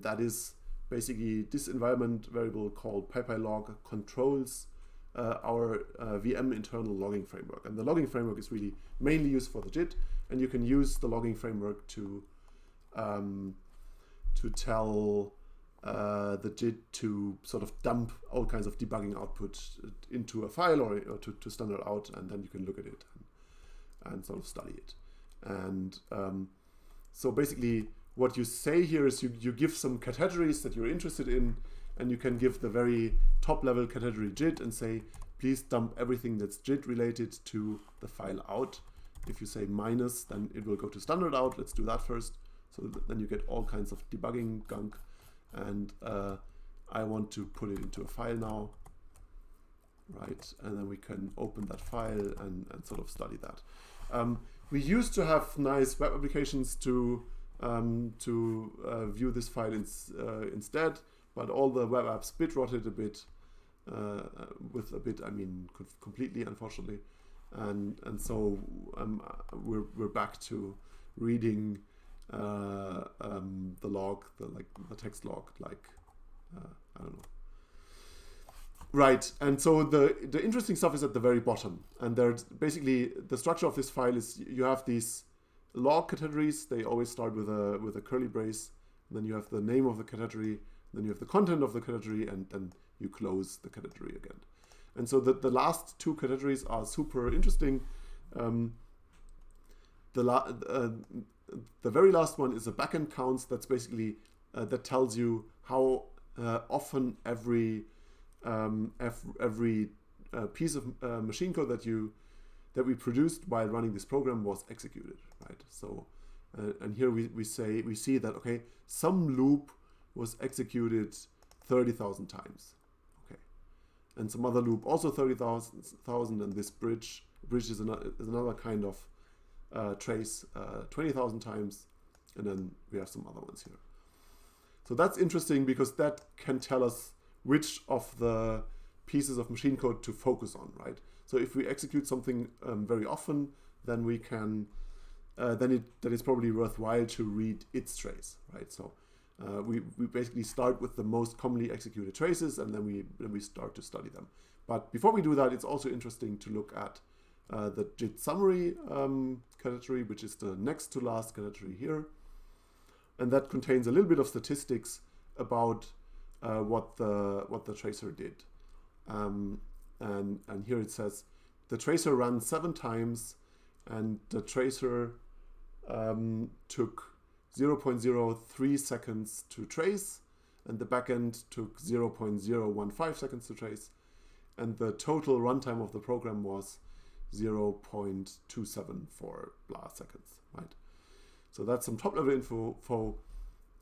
that is basically this environment variable called PyPyLog controls our VM internal logging framework, and the logging framework is really mainly used for the JIT, and you can use the logging framework to tell the JIT to sort of dump all kinds of debugging output into a file or to standard out, and then you can look at it and sort of study it. And so basically what you say here is you give some categories that you're interested in, and you can give the very top level category JIT and say, please dump everything that's JIT related to the file out. If you say minus, then it will go to standard out. Let's do that first. So then you get all kinds of debugging gunk, and I want to put it into a file now, right? And then we can open that file and sort of study that. We used to have nice web applications to view this file instead, but all the web apps bit-rotted a bit. With a bit, I mean completely, unfortunately, and so we're back to reading the log, the text log, like I don't know. Right, and so the interesting stuff is at the very bottom, and there's basically the structure of this file is you have these log categories. They always start with a curly brace, and then you have the name of the category, then you have the content of the category, and then you close the category again. And so the last two categories are super interesting. The very last one is a backend counts. That's basically that tells you how often every piece of machine code that we produced while running this program was executed, right? So and here we see that, okay, some loop was executed 30,000 times, okay, and some other loop also 30,000, and this bridge is another kind of trace 20,000 times, and then we have some other ones here. So that's interesting because that can tell us which of the pieces of machine code to focus on, right? So if we execute something very often, then we can then it's probably worthwhile to read its trace, right? So we basically start with the most commonly executed traces, and then we start to study them. But before we do that, it's also interesting to look at the JIT summary category, which is the next to last category here, and that contains a little bit of statistics about what the tracer did. And here it says the tracer ran 7 times, and the tracer took 0.03 seconds to trace, and the backend took 0.015 seconds to trace, and the total runtime of the program was 0.274 blah seconds, right? So that's some top level info.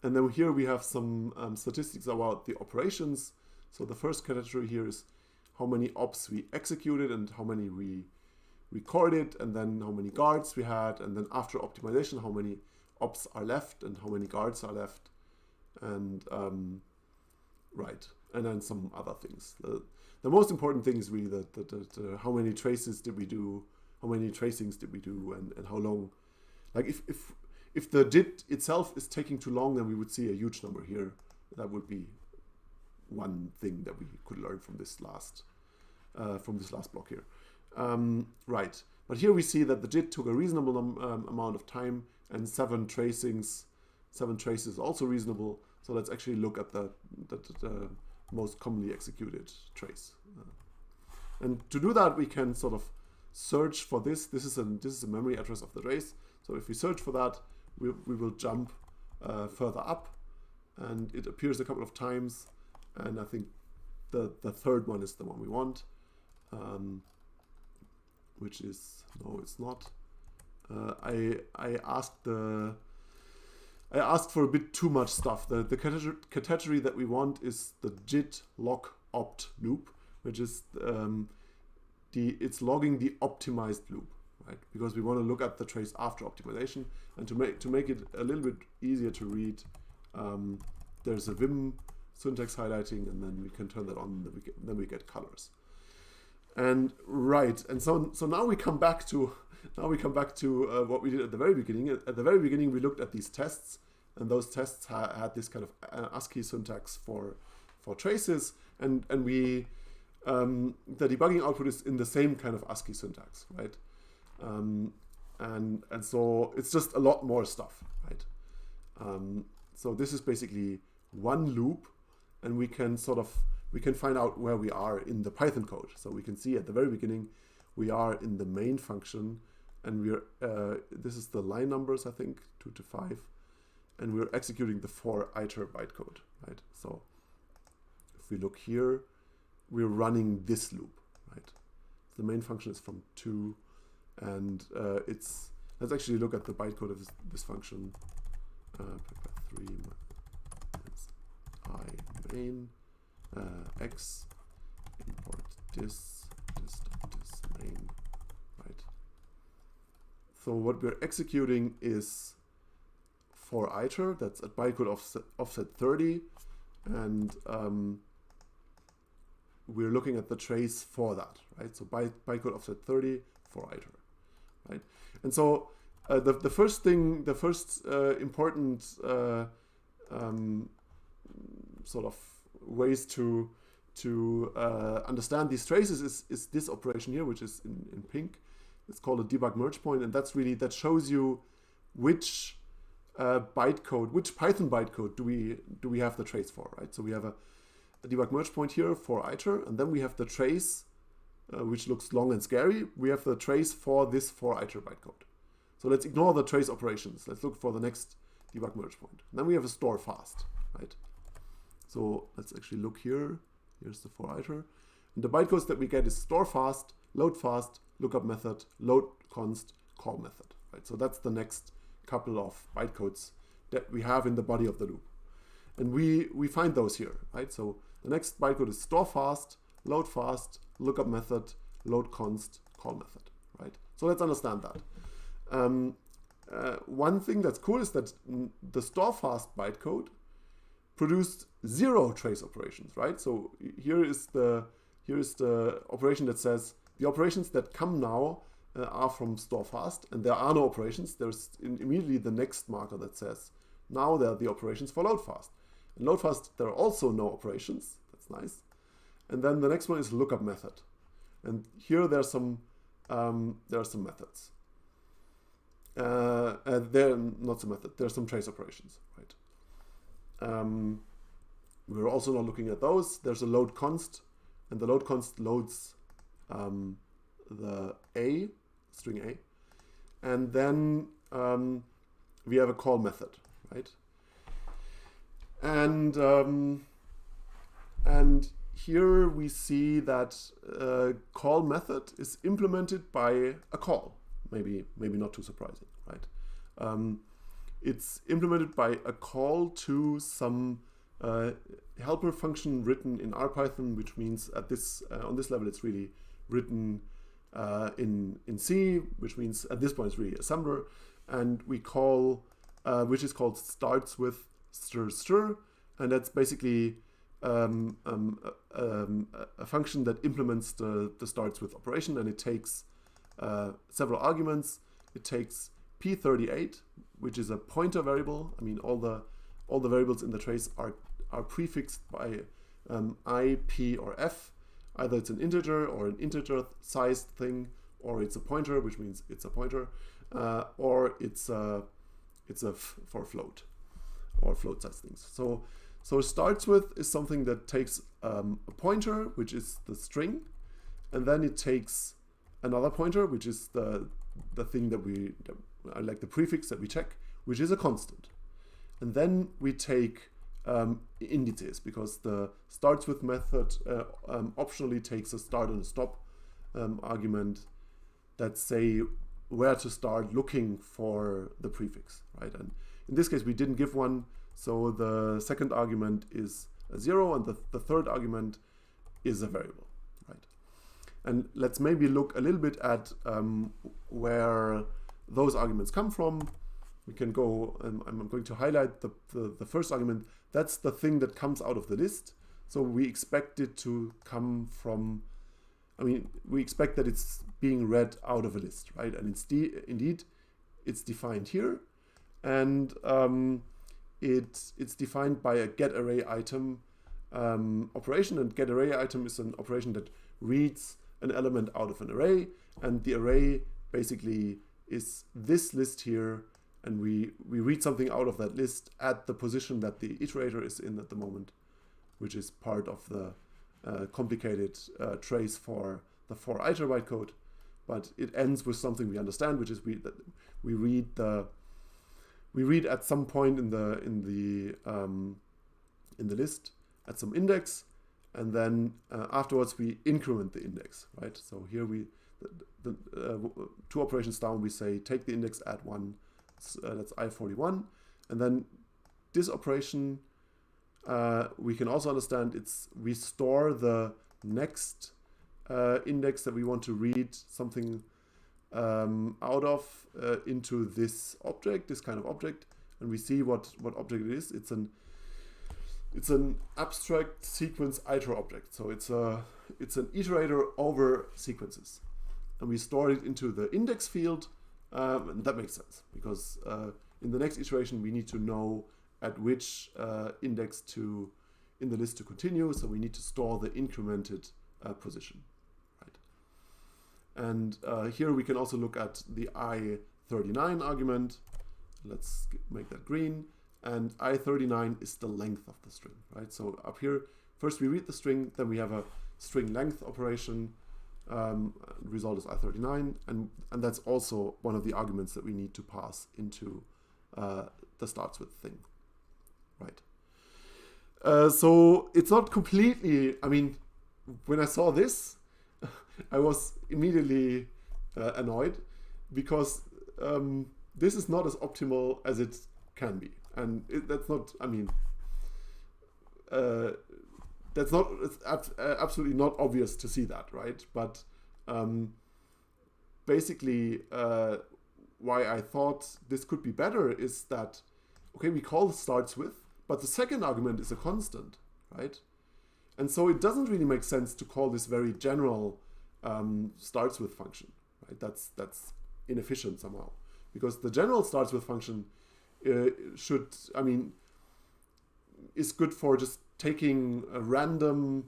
And then here we have some statistics about the operations. So the first category here is how many ops we executed and how many we recorded, and then how many guards we had, and then after optimization, how many ops are left and how many guards are left, and right, and then some other things. The most important thing is really the how many traces did we do, how many tracings did we do, and how long. Like if the JIT itself is taking too long, then we would see a huge number here. That would be one thing that we could learn from this last block here. Right, but here we see that the JIT took a reasonable amount of time, and 7 traces is also reasonable. So let's actually look at the most commonly executed trace. And to do that, we can sort of search for this. This is a memory address of the trace. So if we search for that, we will jump further up, and it appears a couple of times. And I think the third one is the one we want, which is, no, it's not. I asked for a bit too much stuff. The category that we want is the JIT lock opt loop, which is it's logging the optimized loop, right? Because we want to look at the trace after optimization, and to make it a little bit easier to read, there's a Vim syntax highlighting, and then we can turn that on, and then we get colors. And right, and so now we come back to what we did at the very beginning. At the very beginning, we looked at these tests, and those tests had this kind of ASCII syntax for traces, and we the debugging output is in the same kind of ASCII syntax, right? And so it's just a lot more stuff, right? So this is basically one loop, and we can find out where we are in the Python code. So we can see at the very beginning we are in the main function, and we're this is the line numbers, I think 2 to 5, and we're executing the 4 iter bytecode, right? So if we look here, we're running this loop, right? The main function is from 2, and let's actually look at the bytecode of this function. PyPy 3 I main x import this main, right? So what we're executing is 4 iter, that's at bytecode offset 30, and we're looking at the trace for that, right? So bytecode offset 30 for iter, right? And so the first important sort of ways to understand these traces is this operation here, which is in pink. It's called a debug merge point, and that shows you which bytecode, which Python bytecode do we have the trace for, right? So we have a debug merge point here for iter, and then we have the trace which looks long and scary, we have the trace for this 4-iter bytecode. So let's ignore the trace operations. Let's look for the next debug merge point. And then we have a store fast, right? So let's actually look here. Here's the 4-iter. And the bytecodes that we get is store fast, load fast, lookup method, load const, call method, right? So that's the next couple of bytecodes that we have in the body of the loop. And we find those here, right? So the next bytecode is store fast, load fast, lookup method, load const, call method, right? So let's understand that. One thing that's cool is that the store fast bytecode produced 0 trace operations, right? So here is the operation that says the operations that come now are from store fast, and there are no operations. There's immediately the next marker that says now there are the operations for load fast. And load fast, there are also no operations. That's nice. And then the next one is lookup method, and here there are some methods. They're not some method. There are some trace operations, right? We're also not looking at those. There's a load const, and the load const loads the string A, and then we have a call method, right? And here we see that call method is implemented by a call. Maybe not too surprising, right? It's implemented by a call to some helper function written in RPython, which means at this on this level it's really written in C, which means at this point it's really assembler, and we call which is called startswith str, and that's basically a function that implements the startswith operation, and it takes several arguments. It takes p38, which is a pointer variable. I mean, all the variables in the trace are prefixed by I, P, or F. Either it's an integer or an integer-sized thing, or it's a pointer, which means it's a pointer, or it's for float or float-sized things. So starts with is something that takes a pointer, which is the string, and then it takes another pointer, which is the thing that like the prefix that we check, which is a constant. And then we take indices, because the starts with method optionally takes a start and a stop argument that say where to start looking for the prefix, right? And in this case we didn't give one, so the second argument is a 0 and the third argument is a variable, right? And let's maybe look a little bit at where those arguments come from. We can go, I'm going to highlight the first argument. That's the thing that comes out of the list. So we expect it to come from, we expect that it's being read out of a list, right? And indeed, it's defined here. And it's defined by a getArrayItem operation. And getArrayItem is an operation that reads an element out of an array. And the array basically is this list here. And we read something out of that list at the position that the iterator is in at the moment, which is part of the complicated trace for the 4-iter bytecode. But it ends with something we understand, which is we read at some point in the list at some index, and then afterwards we increment the index, right? So here the 2 operations down, we say take the index at 1. That's I41, and then this operation we can also understand we store the next index that we want to read something out of into this object, this kind of object, and we see what object it is. It's an abstract sequence iter object, so it's an iterator over sequences, and we store it into the index field. And that makes sense, because in the next iteration we need to know at which index in the list to continue, so we need to store the incremented position, right? And here we can also look at the I39 argument. Let's make that green, and I39 is the length of the string, right? So up here, first we read the string, then we have a string length operation, Result is I39, and that's also one of the arguments that we need to pass into the starts with thing, right? So it's not completely, I mean, when I saw this, I was immediately annoyed, because this is not as optimal as it can be. And that's not, I mean, that's not, it's absolutely not obvious to see that, right? But basically, why I thought this could be better is that, okay, we call the starts with, but the second argument is a constant, right? And so it doesn't really make sense to call this very general starts with function, right? That's inefficient somehow, because the general starts with function should, I mean, is good for just taking random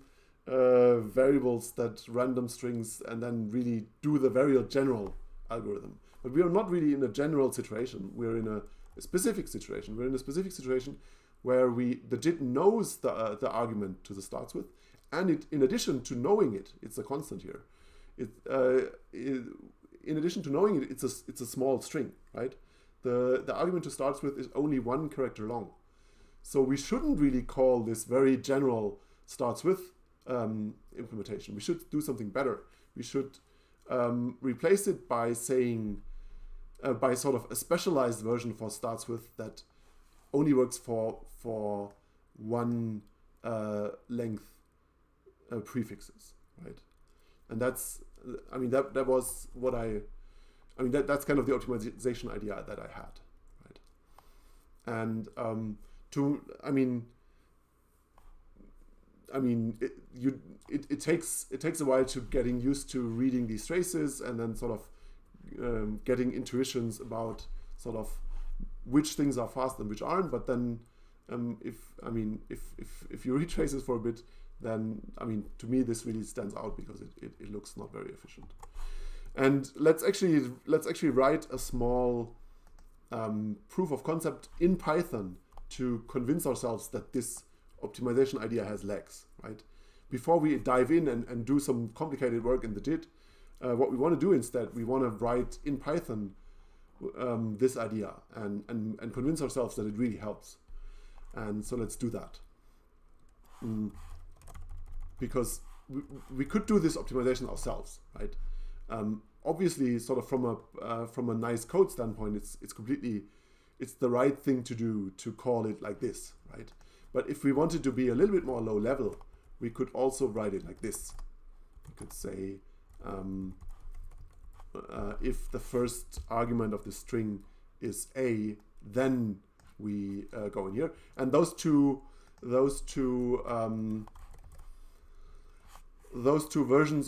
variables, that random strings, and then really do the very general algorithm. But we are not really in a general situation. We're in a specific situation. We're in a specific situation where the JIT knows the argument to the starts with, and it, in addition to knowing it, it's a constant here. In addition to knowing it, it's a small string, right? The argument to starts with is only 1 character long. So we shouldn't really call this very general starts with implementation. We should do something better. We should replace it by saying, by sort of a specialized version for starts with that only works for 1 length prefixes, right? And that's, I mean, that was what that's kind of the optimization idea that I had, right? And it takes a while to getting used to reading these traces, and then sort of getting intuitions about sort of which things are fast and which aren't. But then if you read traces for a bit, then to me this really stands out, because it looks not very efficient. And let's actually write a small proof of concept in Python to convince ourselves that this optimization idea has legs, right? Before we dive in and do some complicated work in the JIT, what we want to do instead, we want to write in Python this idea and convince ourselves that it really helps. And so let's do that. Because we could do this optimization ourselves, right? Obviously, sort of from a nice code standpoint, it's the right thing to do to call it like this, right? But if we wanted to be a little bit more low level, we could also write it like this. We could say, if the first argument of the string is A, then we go in here. And those two versions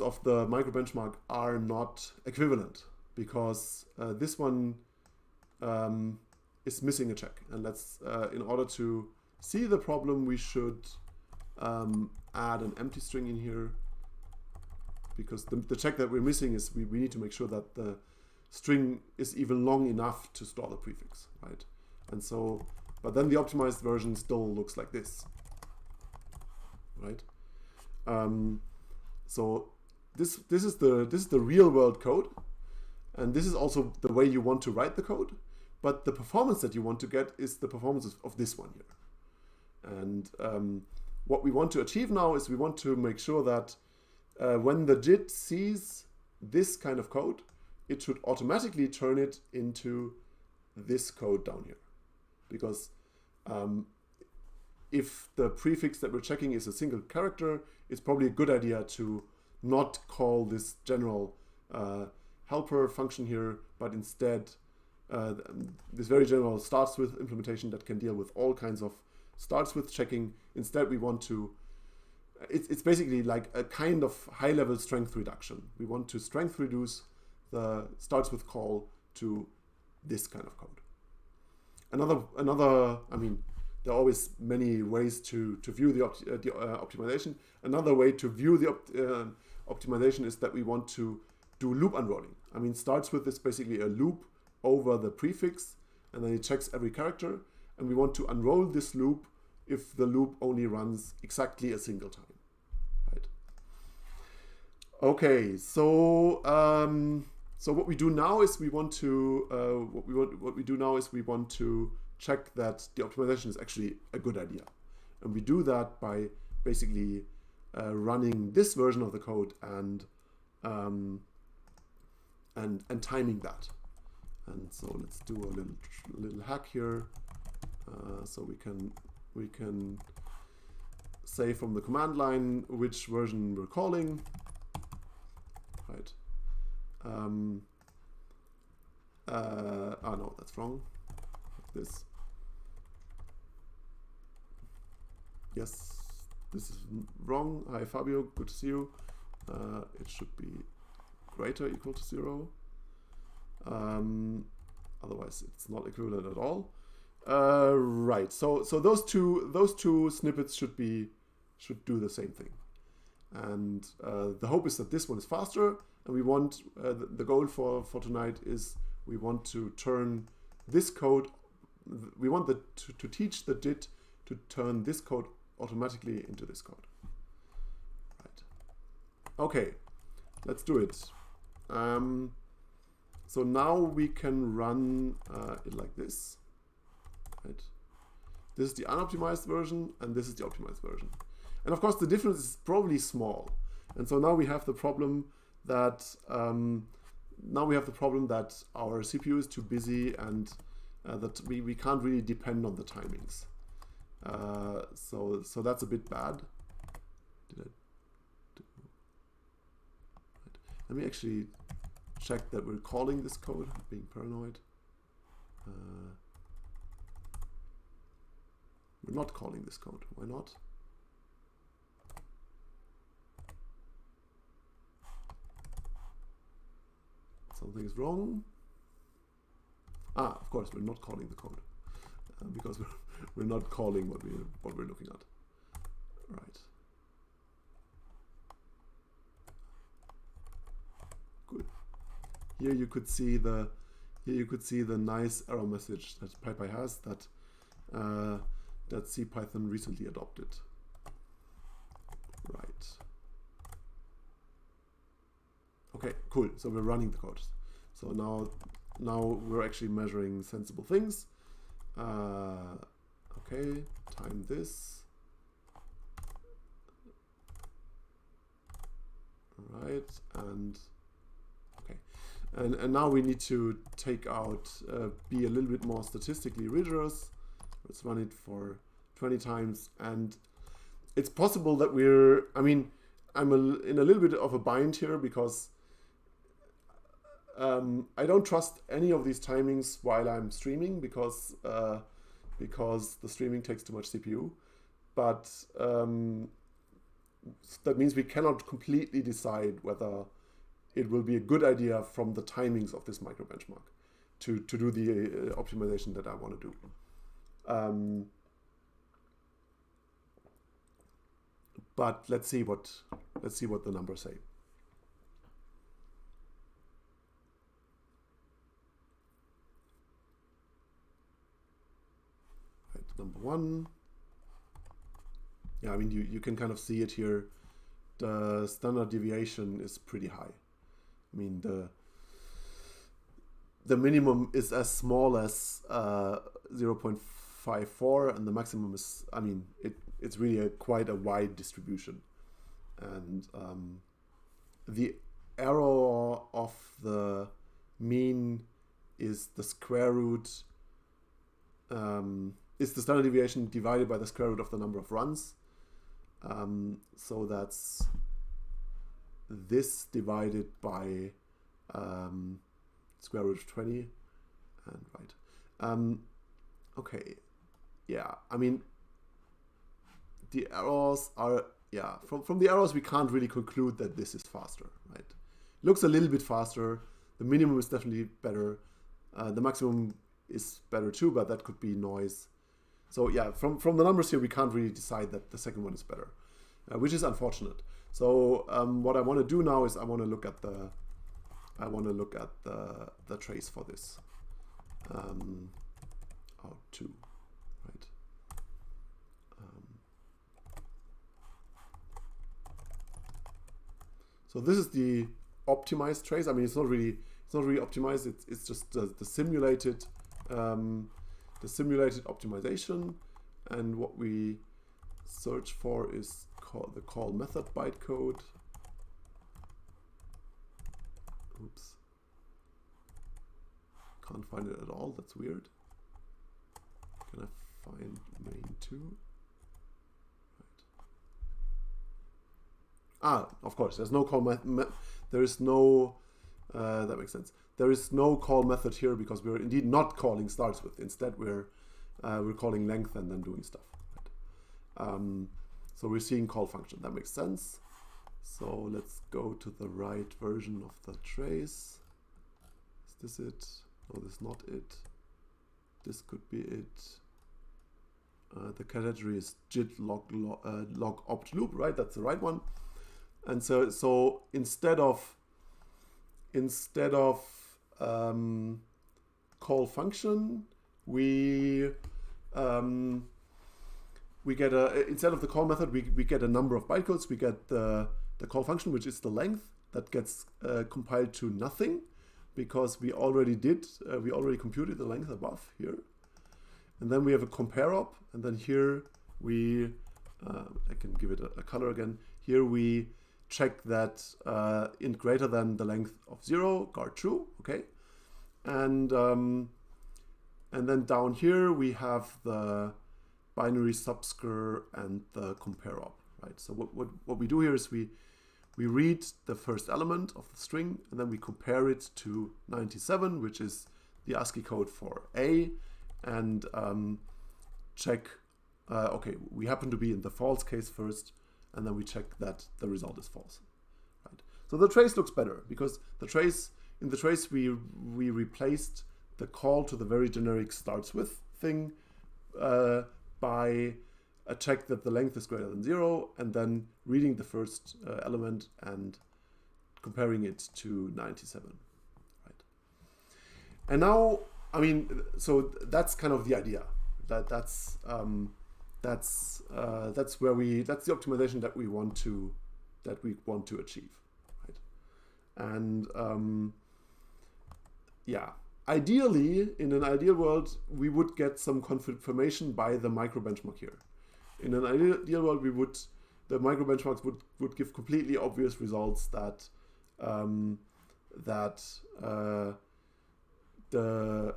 of the micro benchmark are not equivalent, because this one is missing a check. And let's, in order to see the problem, we should add an empty string in here, because the check that we're missing is we need to make sure that the string is even long enough to store the prefix, right? And so, but then the optimized version still looks like this, right? So this is the real world code, and this is also the way you want to write the code, but the performance that you want to get is the performance of this one here. And what we want to achieve now is we want to make sure that when the JIT sees this kind of code, it should automatically turn it into this code down here. Because if the prefix that we're checking is a single character, it's probably a good idea to not call this general helper function here, but instead this very general starts with implementation that can deal with all kinds of starts with checking. Instead, we want to, it's basically like a kind of high-level strength reduction. We want to strength reduce the starts with call to this kind of code. Another, I mean, there are always many ways to view the optimization. Another way to view the optimization is that we want to do loop unrolling. I mean, starts with is basically a loop over the prefix, and then it checks every character. And we want to unroll this loop if the loop only runs exactly a single time, Okay, so so what we do now is we want to we want to check that the optimization is actually a good idea, and we do that by basically running this version of the code and timing that. And so let's do a little hack here, so we can say from the command line which version we're calling. Right. No, that's wrong. This. Yes, this is wrong. Hi Fabio, good to see you. It should be greater equal to 0. Otherwise, it's not equivalent at all. Right. So those two snippets should do the same thing. And the hope is that this one is faster, and we want the goal for tonight is we want to turn this code. We want to teach the JIT to turn this code automatically into this code. Right. Okay, let's do it. So now we can run it like this. Right. This is the unoptimized version, and this is the optimized version. And of course, the difference is probably small. And so now we have the problem that our CPU is too busy, and that we can't really depend on the timings. So that's a bit bad. Right. Let me actually check that we're calling this code. Being paranoid. We're not calling this code. Why not? Something is wrong. Of course, we're not calling the code because we're not calling what we're looking at. Right. Good. Here you could see the nice error message that PyPy has that CPython recently adopted. Right. Okay, cool. So we're running the code. So now we're actually measuring sensible things. Okay, time this. Right, and okay. And now we need to take out, be a little bit more statistically rigorous. Let's run it for 20 times. And it's possible that I'm in a little bit of a bind here because I don't trust any of these timings while I'm streaming because the streaming takes too much CPU. But that means we cannot completely decide whether it will be a good idea from the timings of this micro benchmark to do the optimization that I want to do. But let's see what the numbers say. Right, number one. Yeah, I mean you can kind of see it here. The standard deviation is pretty high. I mean the minimum is as small as 0.54, and the maximum is, I mean, it's really quite a wide distribution. And the error of the mean is the square root, is the standard deviation divided by the square root of the number of runs. So that's this divided by square root of 20, and right. Okay, yeah, I mean, the errors are, yeah, from the errors we can't really conclude that this is faster, right? Looks a little bit faster. The minimum is definitely better. The maximum is better too, but that could be noise. So yeah, from the numbers here, we can't really decide that the second one is better, which is unfortunate. So what I want to do now is I want to look at the trace for this. Out2, right? So this is the optimized trace. I mean, it's not really optimized. It's just the simulated optimization. And what we search for is the call method bytecode. Oops. Can't find it at all. That's weird. Can I find main2? Right. Ah, of course. There's no call method. There is no. That makes sense. There is no call method here because we're indeed not calling starts with. Instead, we're calling length and then doing stuff. Right? So we're seeing call function. That makes sense. So let's go to the right version of the trace. Is this it? No, this is not it. This could be it. The category is JIT log opt loop, right? That's the right one. And so instead of call function, we get instead of the call method, we get a number of bytecodes. We get the call function, which is the length, that gets compiled to nothing, because we already computed the length above here. And then we have a compare op, and then here I can give it a color again. Here we check that int greater than the length of 0, guard true, okay? And then down here we have the binary subscr and the compare op, right? So what we do here is we read the first element of the string, and then we compare it to 97, which is the ASCII code for A, and check, okay, we happen to be in the false case first, and then we check that the result is false, right? So the trace looks better because in the trace we replaced the call to the very generic starts with thing by a check that the length is greater than 0, and then reading the first element and comparing it to 97, right? And now, I mean, so that's kind of the idea. That's the optimization that we want to achieve, right? And yeah, ideally, in an ideal world, we would get some confirmation by the micro benchmark here. In an ideal world, the micro benchmarks would give completely obvious results that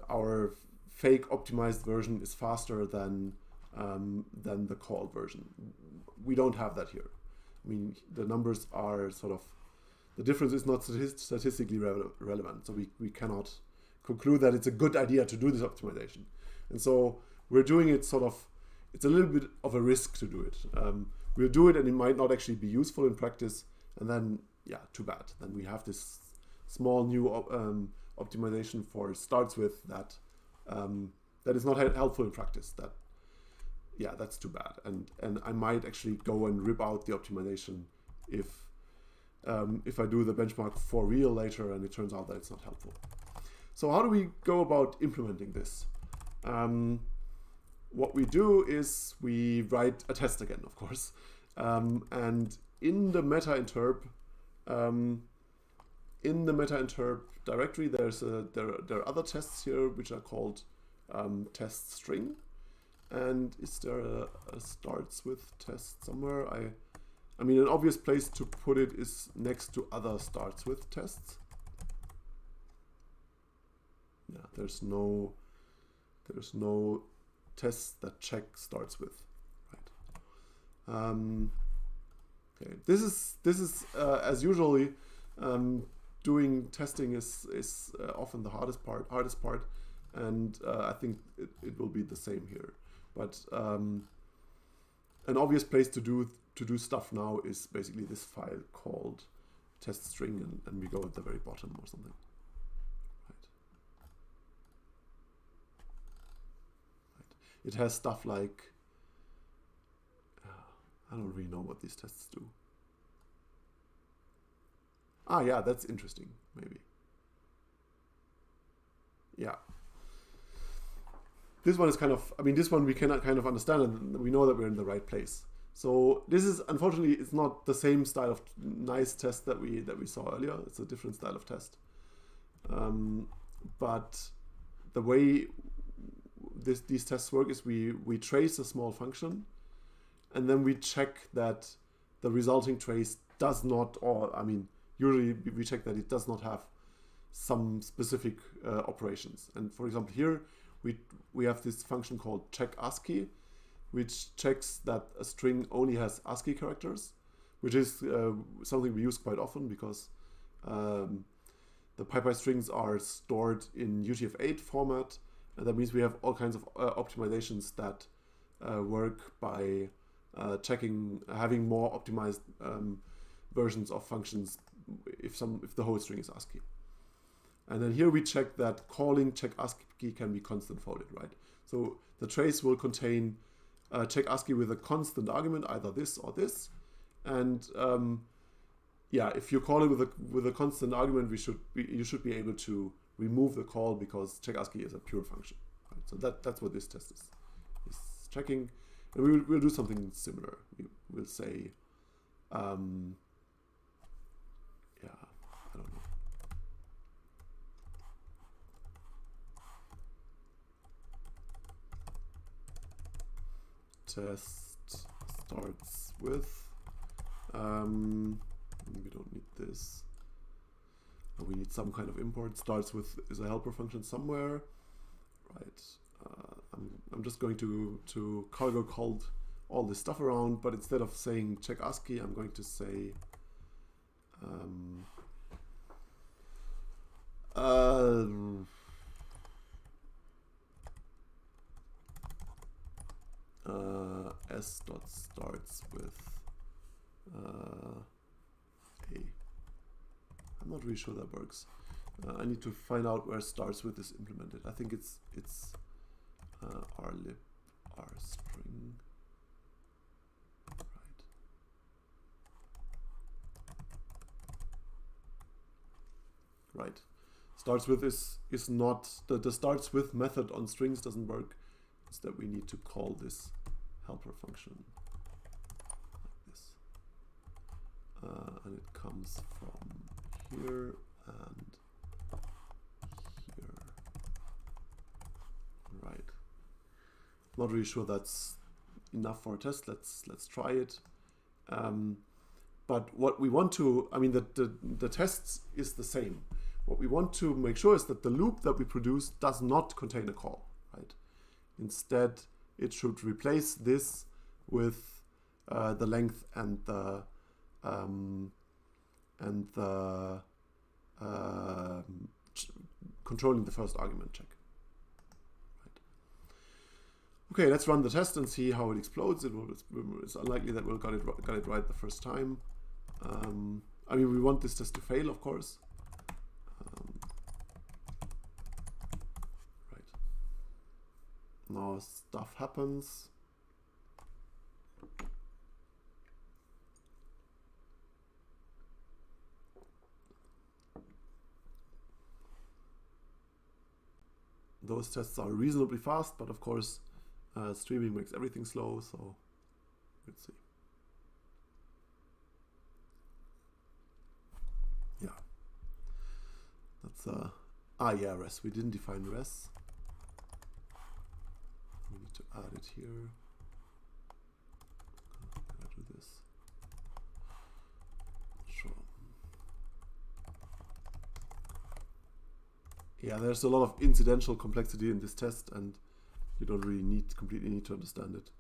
our fake optimized version is faster than the call version. We don't have that here. I mean, the numbers are sort of, the difference is not statistically relevant, so we cannot conclude that it's a good idea to do this optimization. And so we're doing it sort of, it's a little bit of a risk to do it. We'll do it and it might not actually be useful in practice, and then, yeah, too bad. Then we have this small new optimization for starts with that is not helpful in practice. Yeah, that's too bad. And I might actually go and rip out the optimization if I do the benchmark for real later and it turns out that it's not helpful. So how do we go about implementing this? What we do is we write a test again, of course. And in the meta-interp directory, there are other tests here which are called test string. And is there a starts with test somewhere? I mean, an obvious place to put it is next to other starts with tests. Yeah, there's no tests that check starts with, right? Okay, this is as usually doing testing is often the hardest part, and I think it will be the same here. But an obvious place to do stuff now is basically this file called test string, and we go at the very bottom or something. It has stuff like, I don't really know what these tests do. Ah, yeah, that's interesting, maybe. Yeah. This one is kind of, I mean, this one we cannot kind of understand, and we know that we're in the right place. So this is, unfortunately, it's not the same style of nice test that we saw earlier. It's a different style of test. But the way these tests work is we trace a small function, and then we check that the resulting trace does not, or I mean, usually we check that it does not have some specific operations. And for example, here we have this function called check ASCII, which checks that a string only has ASCII characters, which is something we use quite often because the PyPy strings are stored in UTF-8 format, and that means we have all kinds of optimizations that work by having more optimized versions of functions if the whole string is ASCII. And then here we check that calling check ASCII can be constant folded, right? So the trace will contain check ASCII with a constant argument, either this or this. And yeah, if you call it with a constant argument, you should be able to remove the call because check ASCII is a pure function. Right? So that's what this test is checking. And we'll do something similar. We'll say, yeah, I don't know. Test starts with. We don't need this. We need some kind of import. Starts with is a helper function somewhere, right? I'm just going to cargo called all this stuff around, but instead of saying check ASCII, I'm going to say s.starts with a. I'm not really sure that works. I need to find out where starts with is implemented. I think it's rlib rstring. Right. Starts with is not the starts with method on strings doesn't work. Instead we need to call this helper function like this. And it comes from here and here. Right. Not really sure that's enough for a test. Let's try it. But what we want to, I mean, the test is the same. What we want to make sure is that the loop that we produce does not contain a call, right? Instead, it should replace this with the length and the controlling the first argument check. Right. Okay, let's run the test and see how it explodes. It's unlikely that we'll got it right the first time. I mean, we want this test to fail, of course. Right. Now stuff happens. Those tests are reasonably fast, but of course, streaming makes everything slow, so let's see. Yeah. That's yeah, res. We didn't define res. We need to add it here. Can I do this? Sure. Yeah, there's a lot of incidental complexity in this test, and you don't really completely need to understand it.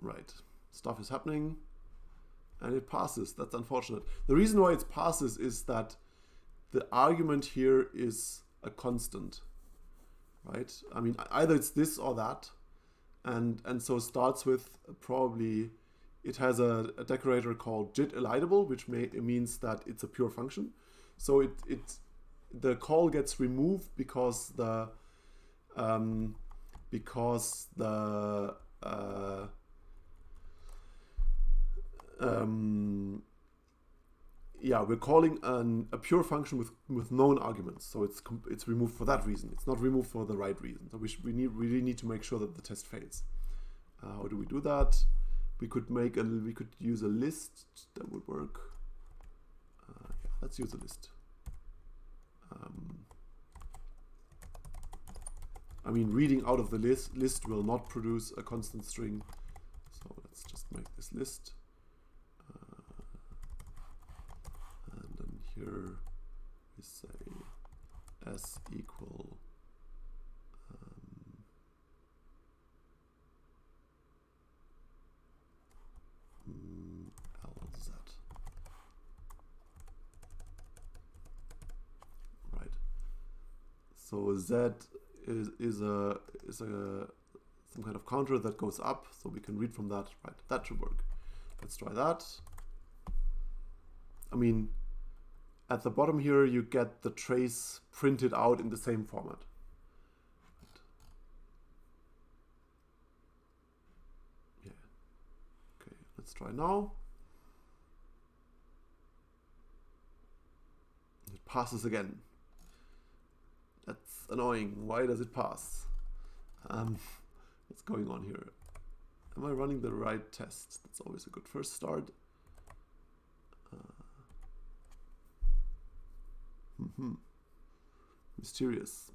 Right, stuff is happening, and it passes. That's unfortunate. The reason why it passes is that the argument here is a constant, right? I mean, either it's this or that, and so starts with probably. It has a decorator called JIT elidable, which means that it's a pure function. So the call gets removed because yeah, we're calling a pure function with known arguments, so it's removed for that reason. It's not removed for the right reason. So we really need to make sure that the test fails. How do we do that? We could use a list. That would work. Yeah, let's use a list. I mean, reading out of the list will not produce a constant string. So let's just make this list. And then here we say s equal LZ. Right. So Z is some kind of counter that goes up, so we can read from that. Right, that should work. Let's try that. I mean, at the bottom here, you get the trace printed out in the same format. Right. Yeah. Okay, let's try now. It passes again. That's annoying. Why does it pass? What's going on here? Am I running the right test? That's always a good first start. Mysterious.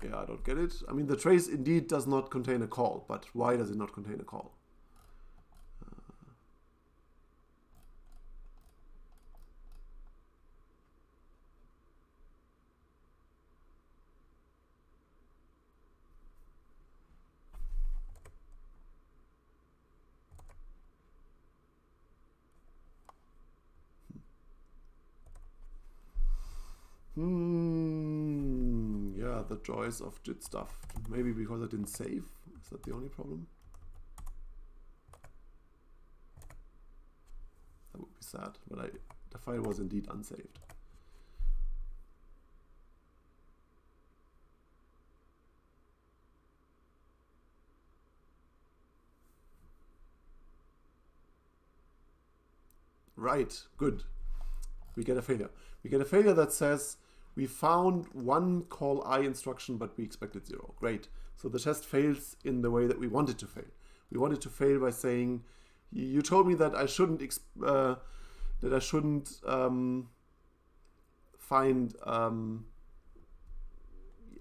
Yeah, I don't get it. I mean, the trace indeed does not contain a call, but why does it not contain a call? Yeah, the joys of JIT stuff. Maybe because I didn't save. Is that the only problem? That would be sad, but the file was indeed unsaved. Right, good. We get a failure. We get a failure that says we found one call I instruction, but we expected 0. Great. So the test fails in the way that we want it to fail. We want it to fail by saying, you told me that I shouldn't find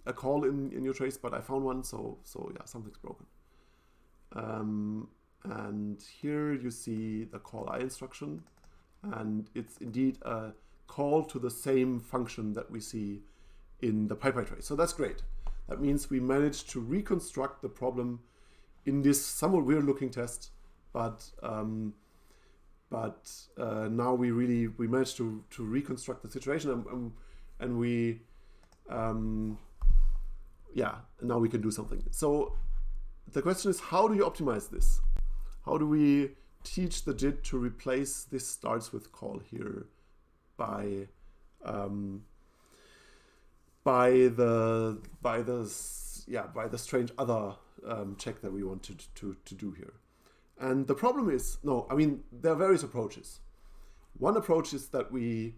a call in your trace, but I found one. So yeah, something's broken. And here you see the call I instruction, and it's indeed a call to the same function that we see in the PyPy trace. So that's great. That means we managed to reconstruct the problem in this somewhat weird looking test, but now we managed to reconstruct the situation, and we yeah, now we can do something. So the question is, how do you optimize this? How do we teach the JIT to replace this starts with call here by the strange other check that we want to do here? And the problem is, no, I mean, there are various approaches. One approach is that we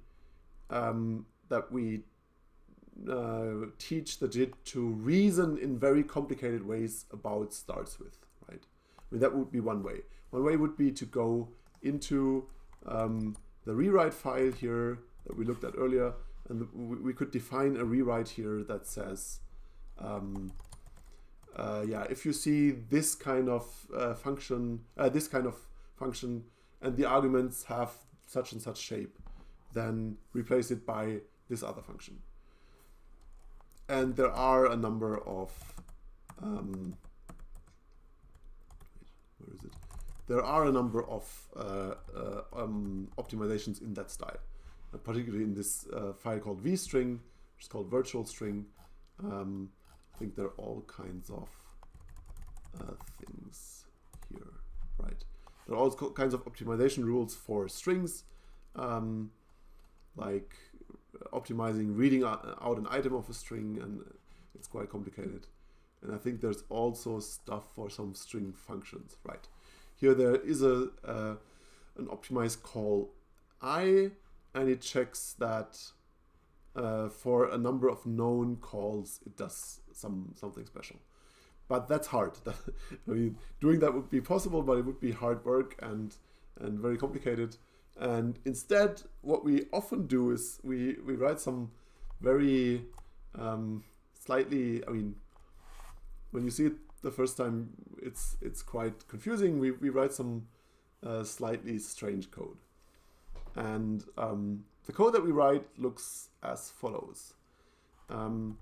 teach the JIT to reason in very complicated ways about starts with, right? I mean, that would be one way. One way would be to go into the rewrite file here that we looked at earlier, and we could define a rewrite here that says, yeah, if you see this kind of function, and the arguments have such and such shape, then replace it by this other function. And there are a number of where is it? There are a number of optimizations in that style, particularly in this file called vstring, which is called virtual string. I think there are all kinds of things here, right? There are all kinds of optimization rules for strings, like optimizing reading out an item of a string, and it's quite complicated. And I think there's also stuff for some string functions, right? Here there is an optimize call I, and it checks that for a number of known calls, it does something special. But that's hard. I mean, doing that would be possible, but it would be hard work and very complicated. And instead, what we often do is we write some very slightly, I mean, when you see it the first time, it's quite confusing. We write some slightly strange code. And the code that we write looks as follows. The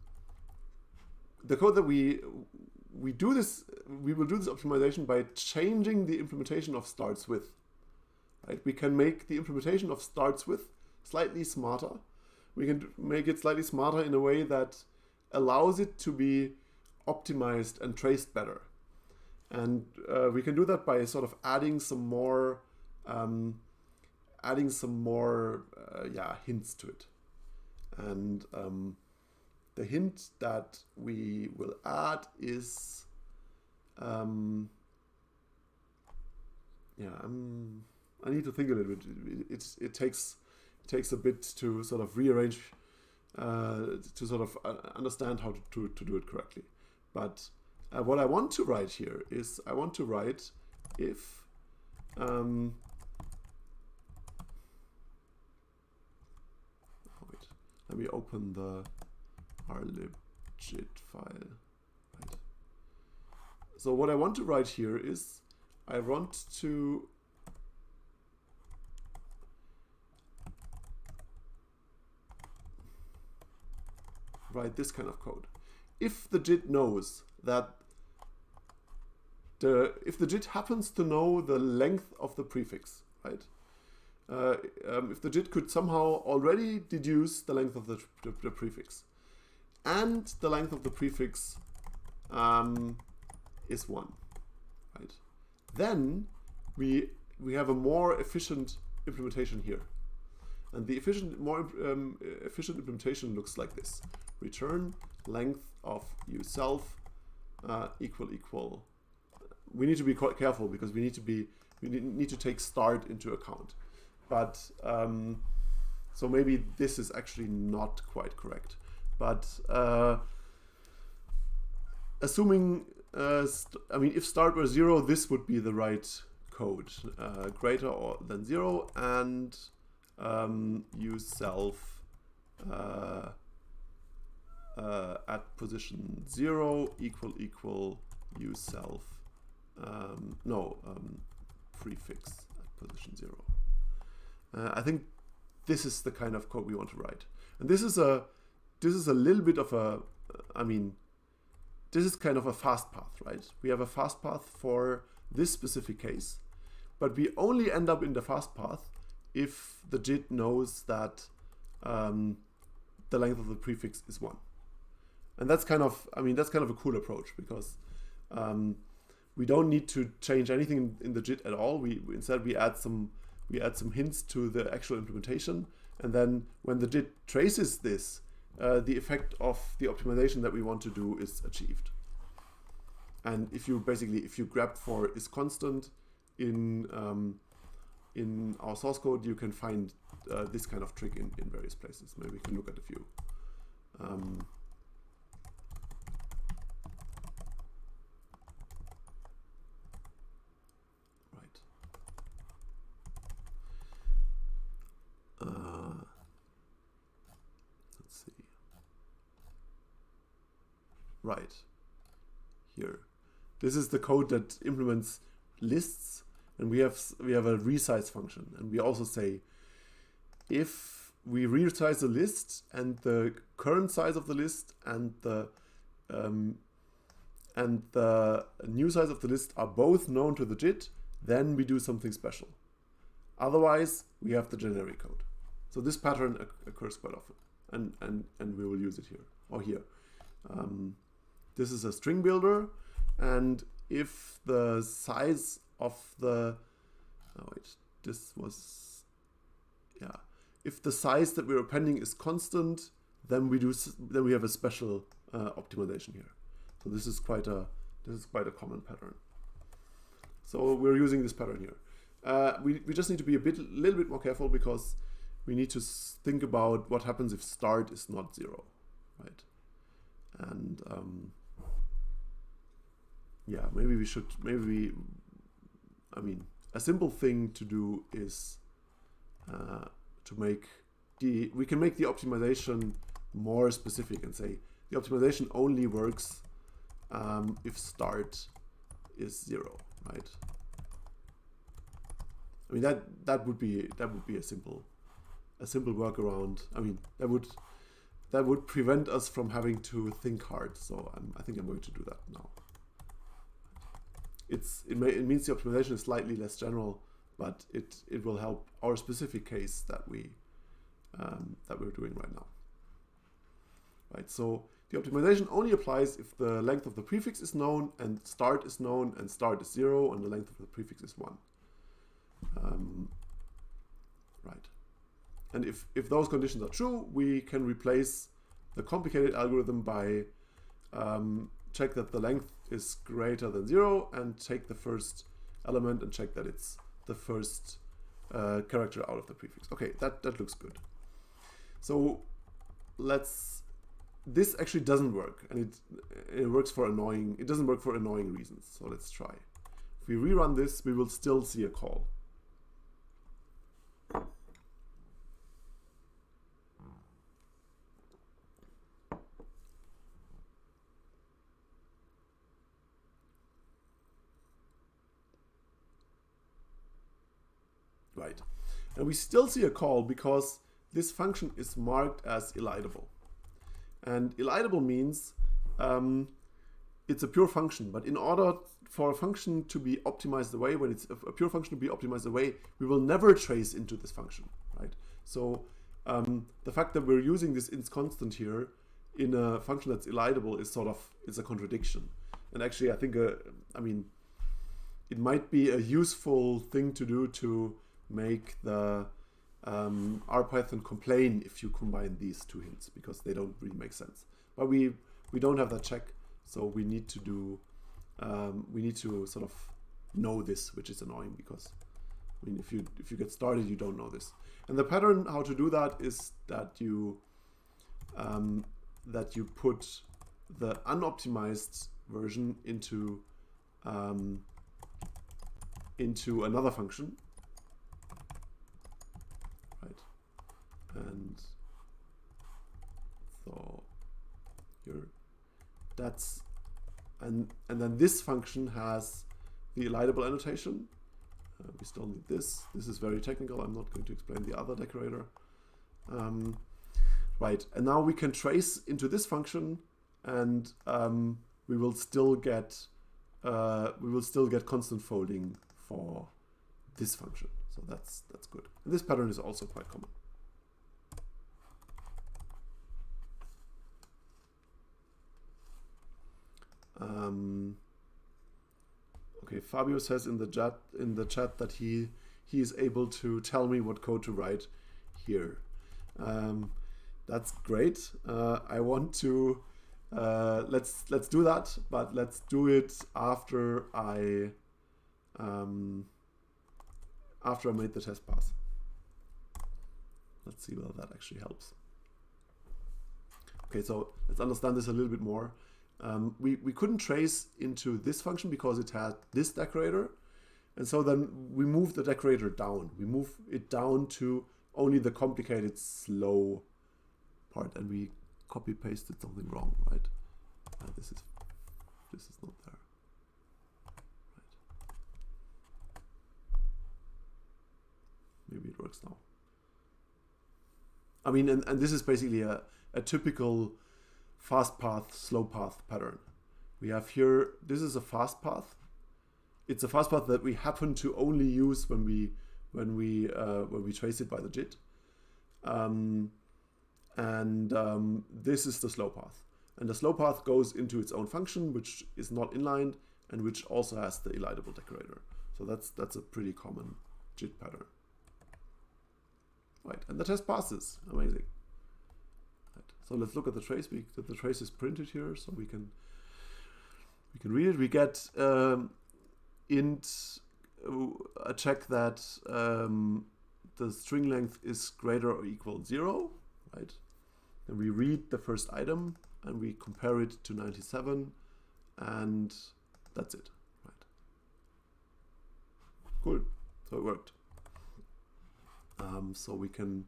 code that we will do this optimization by changing the implementation of starts with. Right? We can make the implementation of starts with slightly smarter. We can make it slightly smarter in a way that allows it to be optimized and traced better. And we can do that by sort of adding some more hints to it. And the hint that we will add is I need to think a little bit. It takes a bit to sort of rearrange to sort of understand how to do it correctly. But what I want to write here is I want to write if let me open the RLib JIT file. Right. So what I want to write here is I want to write this kind of code. If the JIT knows that if the JIT happens to know the length of the prefix, right? If the JIT could somehow already deduce the length of the prefix, and the length of the prefix is 1, right? Then we have a more efficient implementation here, and the more efficient implementation looks like this: return length of uself equal. We need to be quite careful because we need to take start into account. But so maybe this is actually not quite correct. But assuming, I mean, if start were 0, this would be the right code. Greater than 0 and uself at position 0 equal uself. Prefix at position 0. I think this is the kind of code we want to write, and this is a little bit of a, this is kind of a fast path, right? We have a fast path for this specific case, but we only end up in the fast path if the JIT knows that the length of the prefix is 1, and that's kind of, that's kind of a cool approach because we don't need to change anything in the JIT at all. Instead we add some hints to the actual implementation, and then when the JIT traces this, the effect of the optimization that we want to do is achieved. And if you grep for is constant in our source code, you can find this kind of trick in various places. Maybe we can look at a few. Let's see. Right. Here. This is the code that implements lists, and we have a resize function, and we also say if we resize the list and the current size of the list and the new size of the list are both known to the JIT, then we do something special. Otherwise, we have the generic code. So this pattern occurs quite often, and we will use it here or here. This is a string builder, and if the size of the Oh wait, this was, yeah. If the size that we're appending is constant, then we have a special optimization here. So this is quite a common pattern. So we're using this pattern here. We just need to be little bit more careful, because we need to think about what happens if start is not 0, right? And yeah, I mean, a simple thing to do is to make we can make the optimization more specific and say the optimization only works if start is 0, right? I mean, that would be a simple workaround. I mean, that would prevent us from having to think hard. So I think I'm going to do that now. It means the optimization is slightly less general, but it will help our specific case that we're doing right now. Right. So the optimization only applies if the length of the prefix is known and start is known, and start is 0 and the length of the prefix is 1. Right. And if those conditions are true, we can replace the complicated algorithm by check that the length is greater than 0 and take the first element and check that it's the first character out of the prefix. Okay, that looks good. So this actually doesn't work, and it works for annoying. It doesn't work for annoying reasons. So let's try. If we rerun this, we will still see a call. Right, and we still see a call because this function is marked as elidable. And elidable means it's a pure function, but in order for a function to be optimized away, when it's a pure function to be optimized away, we will never trace into this function, right? So the fact that we're using this int constant here in a function that's elidable is a contradiction. And actually, I think, I mean, it might be a useful thing to do to make the RPython complain if you combine these two hints, because they don't really make sense. But we don't have that check, so we need to do we need to sort of know this, which is annoying, because I mean, if you get started, you don't know this. And the pattern how to do that is that you put the unoptimized version into another function. And so here, and then this function has the elidable annotation. We still need this. This is very technical. I'm not going to explain the other decorator. Right, and now we can trace into this function, and we will still get constant folding for this function. So that's good. And this pattern is also quite common. Okay, Fabio says in the chat that he is able to tell me what code to write here. That's great. I want to let's do that, but let's do it after I made the test pass. Let's see whether that actually helps. Okay, so let's understand this a little bit more. We couldn't trace into this function because it had this decorator, and so then we move the decorator down. We move it down to only the complicated slow part, and we copy pasted something wrong, right? This is not there. Right. Maybe it works now. I mean, and this is basically a typical fast path, slow path pattern. We have here, this is a fast path. It's a fast path that we happen to only use when we trace it by the JIT. This is the slow path. And the slow path goes into its own function, which is not inlined and which also has the elidable decorator. So that's a pretty common JIT pattern. Right, and the test passes. Amazing. Right. So let's look at the trace. The trace is printed here, so we can read it. We get int a check that the string length is greater or equal 0, right? And we read the first item and we compare it to 97, and that's it, right? Cool. So it worked. So we can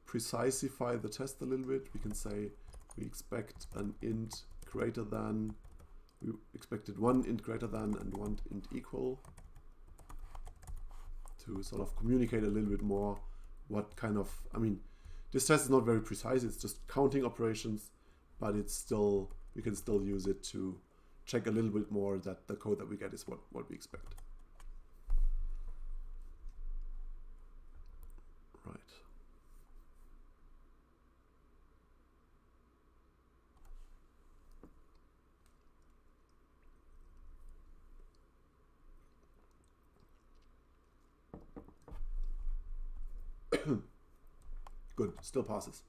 precisify the test a little bit. We can say we expect an int greater than, we expected one int greater than and one int equal, to sort of communicate a little bit more what kind of, I mean, this test is not very precise, it's just counting operations, but it's still, we can still use it to check a little bit more that the code that we get is what we expect. Right. Good, still passes.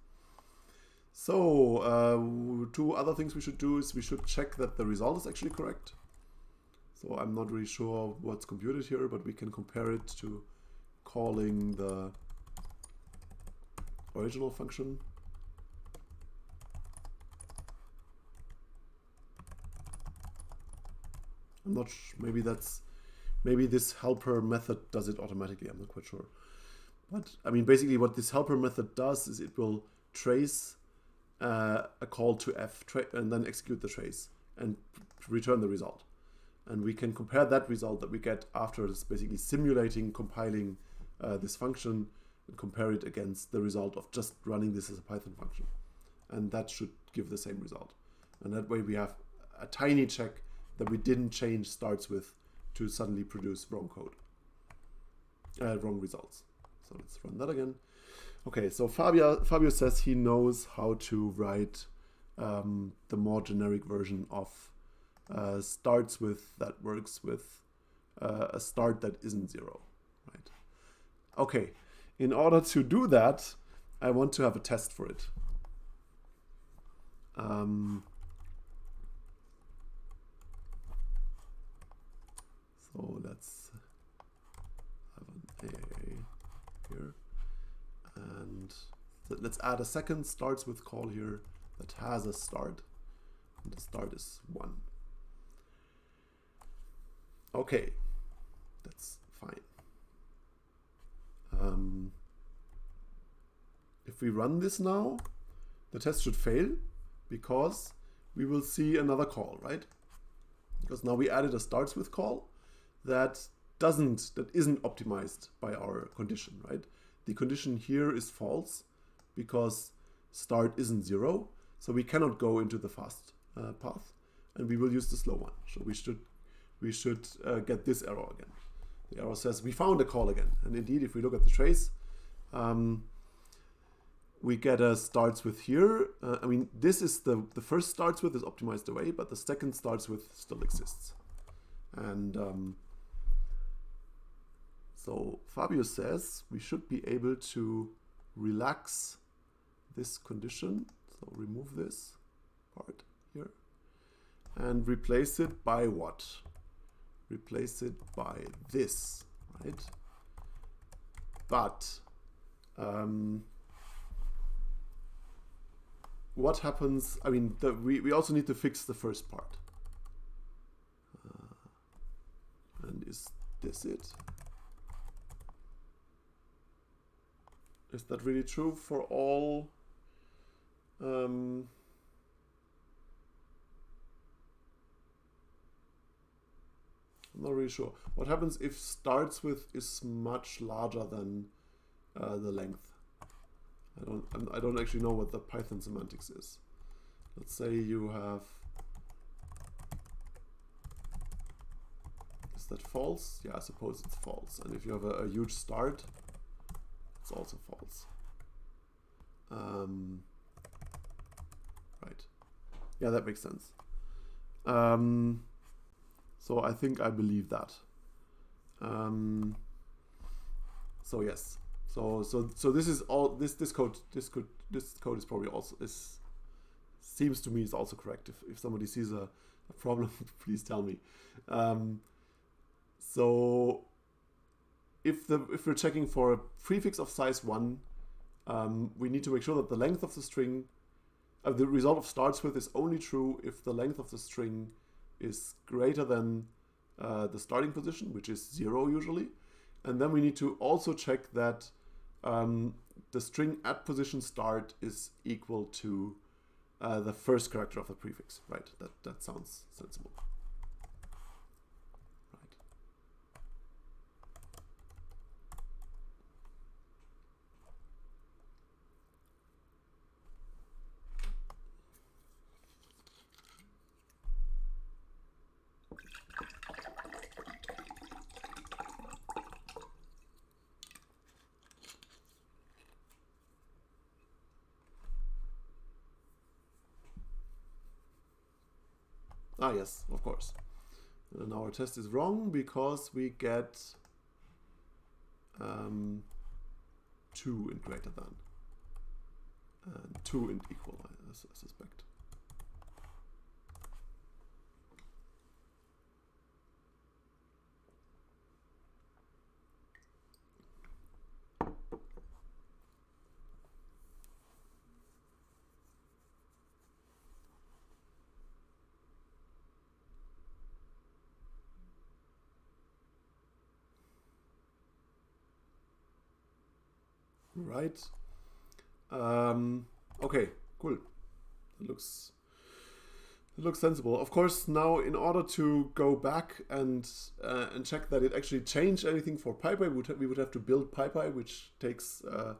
So two other things we should do is we should check that the result is actually correct. So I'm not really sure what's computed here, but we can compare it to calling the original function. I'm not maybe this helper method does it automatically, I'm not quite sure. But I mean, basically what this helper method does is it will trace a call to f and then execute the trace and return the result. And we can compare that result that we get after this, basically simulating, compiling this function, and compare it against the result of just running this as a Python function. And that should give the same result. And that way we have a tiny check that we didn't change starts with to suddenly produce wrong code, wrong results. So let's run that again. Okay, so Fabio says he knows how to write the more generic version of starts with that works with a start that isn't 0, right? Okay, in order to do that, I want to have a test for it. So let's have an AAA here, and let's add a second starts with call here that has a start, and the start is 1. Okay, that's fine. If we run this now, the test should fail because we will see another call, right? Because now we added a starts with call that isn't optimized by our condition, right? The condition here is false because start isn't 0, so we cannot go into the fast path, and we will use the slow one. So we should get this error again. The error says we found a call again, and indeed, if we look at the trace, we get a starts with here. I mean, this is the first starts with is optimized away, but the second starts with still exists. And so Fabio says we should be able to relax this condition. So remove this part here and replace it by what? Replace it by this, right? But what happens? I mean, we also need to fix the first part. And is this it? Is that really true for all? I'm not really sure. What happens if starts with is much larger than the length? I don't actually know what the Python semantics is. Let's say you have, is that false? Yeah, I suppose it's false. And if you have a huge start, it's also false. Right. Yeah, that makes sense. So I think I believe that. So yes. So this is all. This code is probably also seems to me is also correct. If somebody sees a problem, please tell me. So if we're checking for a prefix of size 1, we need to make sure that the length of the string, the result of starts with, is only true if the length of the string is greater than the starting position, which is 0 usually. And then we need to also check that the string at position start is equal to the first character of the prefix, right? That sounds sensible. Ah, yes, of course. And our test is wrong because we get 2 in greater than and 2 in equal, I suspect. Right. Okay, cool. It looks sensible. Of course, now in order to go back and check that it actually changed anything for PyPy, we would have to build PyPy, which takes a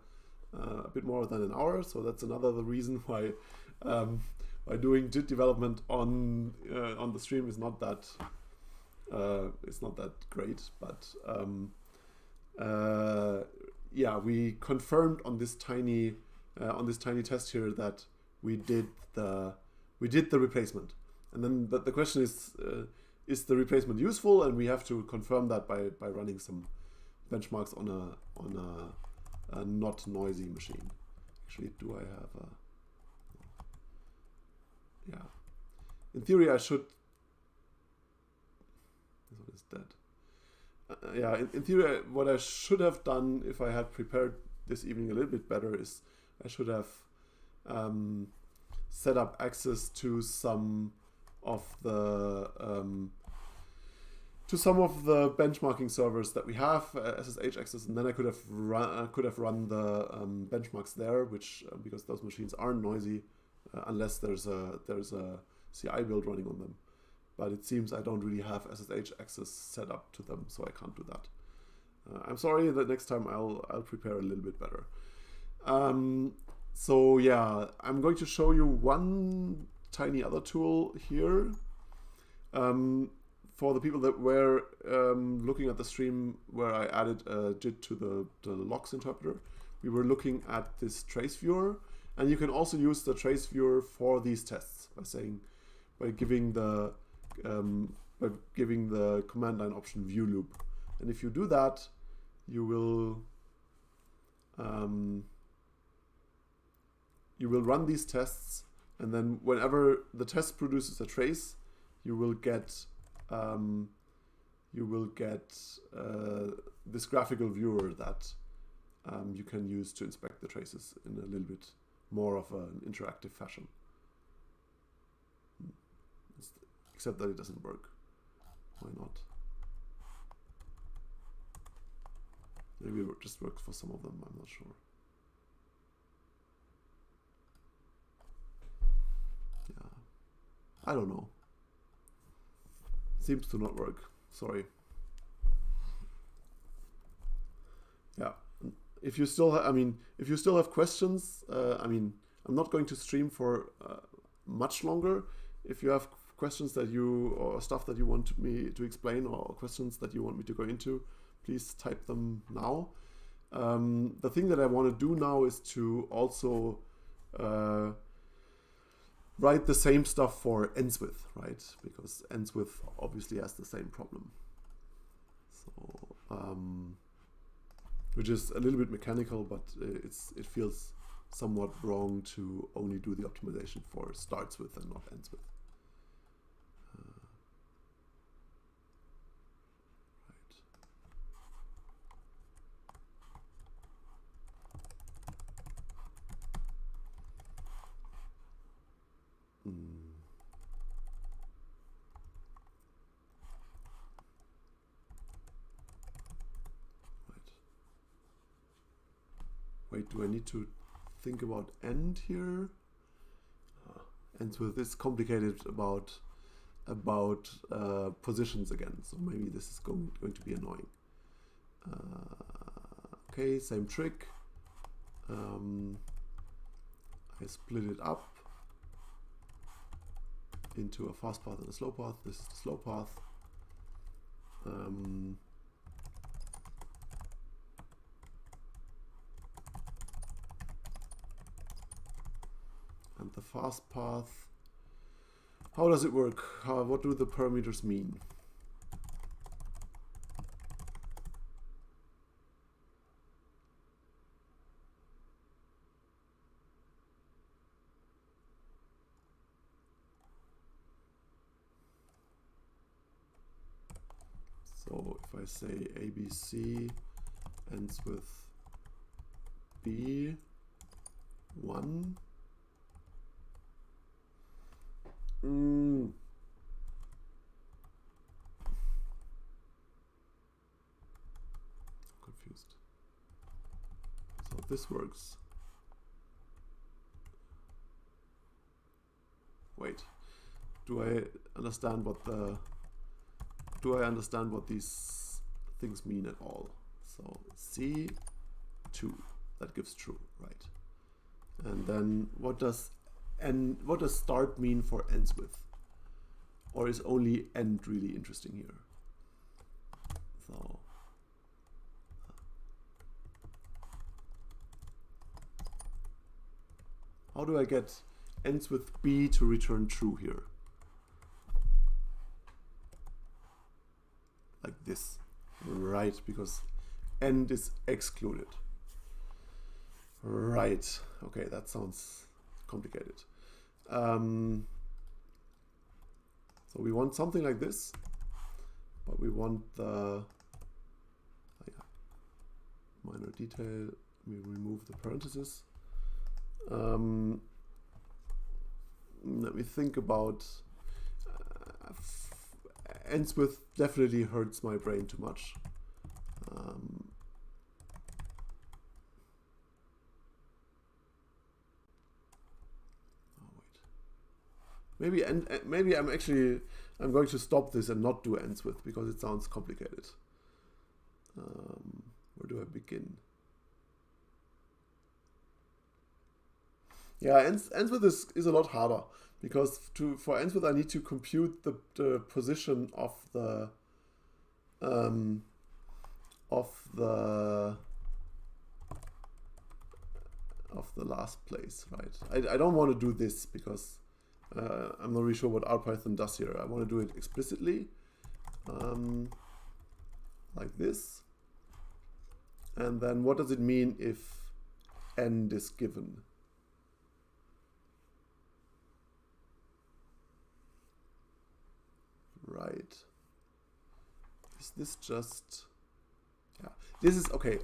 bit more than an hour. So that's another reason why doing JIT development on the stream is not that it's not that great. But yeah, we confirmed on this tiny test here that we did the replacement, and then the question is the replacement useful? And we have to confirm that by running some benchmarks on a not noisy machine. Actually, do I have a? Yeah, in theory I should. This one is dead. Yeah, in theory, what I should have done if I had prepared this evening a little bit better is I should have set up access to some of the benchmarking servers that we have, SSH access, and then I could have run the benchmarks there, which because those machines aren't noisy unless there's a CI build running on them. But it seems I don't really have SSH access set up to them, so I can't do that. I'm sorry. The next time I'll prepare a little bit better. So yeah, I'm going to show you one tiny other tool here. For the people that were looking at the stream where I added a JIT to the logs interpreter, we were looking at this trace viewer, and you can also use the trace viewer for these tests by giving the command line option view loop. And if you do that, you will run these tests, and then whenever the test produces a trace, you will get this graphical viewer that you can use to inspect the traces in a little bit more of an interactive fashion. Except that it doesn't work. Why not? Maybe it just works for some of them, I'm not sure. Yeah, I don't know. Seems to not work. Sorry. Yeah, if you still have questions, I'm not going to stream for much longer. If you have questions or stuff that you want me to explain, or questions that you want me to go into, please type them now. The thing that I want to do now is to also write the same stuff for ends with, right? Because ends with obviously has the same problem. So which is a little bit mechanical, but it feels somewhat wrong to only do the optimization for starts with and not ends with. Wait, do I need to think about end here? Ends with this complicated about positions again, so maybe this is going to be annoying. Okay, same trick. I split it up into a fast path and a slow path. This is the slow path. And the fast path, how does it work? What do the parameters mean? So if I say ABC ends with B1, confused. So this works. Wait, do I understand what these things mean at all? So C2, that gives true, right? And then what does start mean for ends with? Or is only end really interesting here? So how do I get ends with B to return true here? Like this, right? Because end is excluded. Right, okay, that sounds complicated. So we want something like this, but we want the minor detail. We remove the parentheses. Let me think about ends with definitely hurts my brain too much. Maybe I'm going to stop this and not do ends with because it sounds complicated. Where do I begin? Yeah, ends with is a lot harder because for ends with I need to compute the position of the last place, right? I don't want to do this because I'm not really sure what RPython does here. I want to do it explicitly, like this. And then what does it mean if end is given? Right. Is this just? Yeah. This is okay.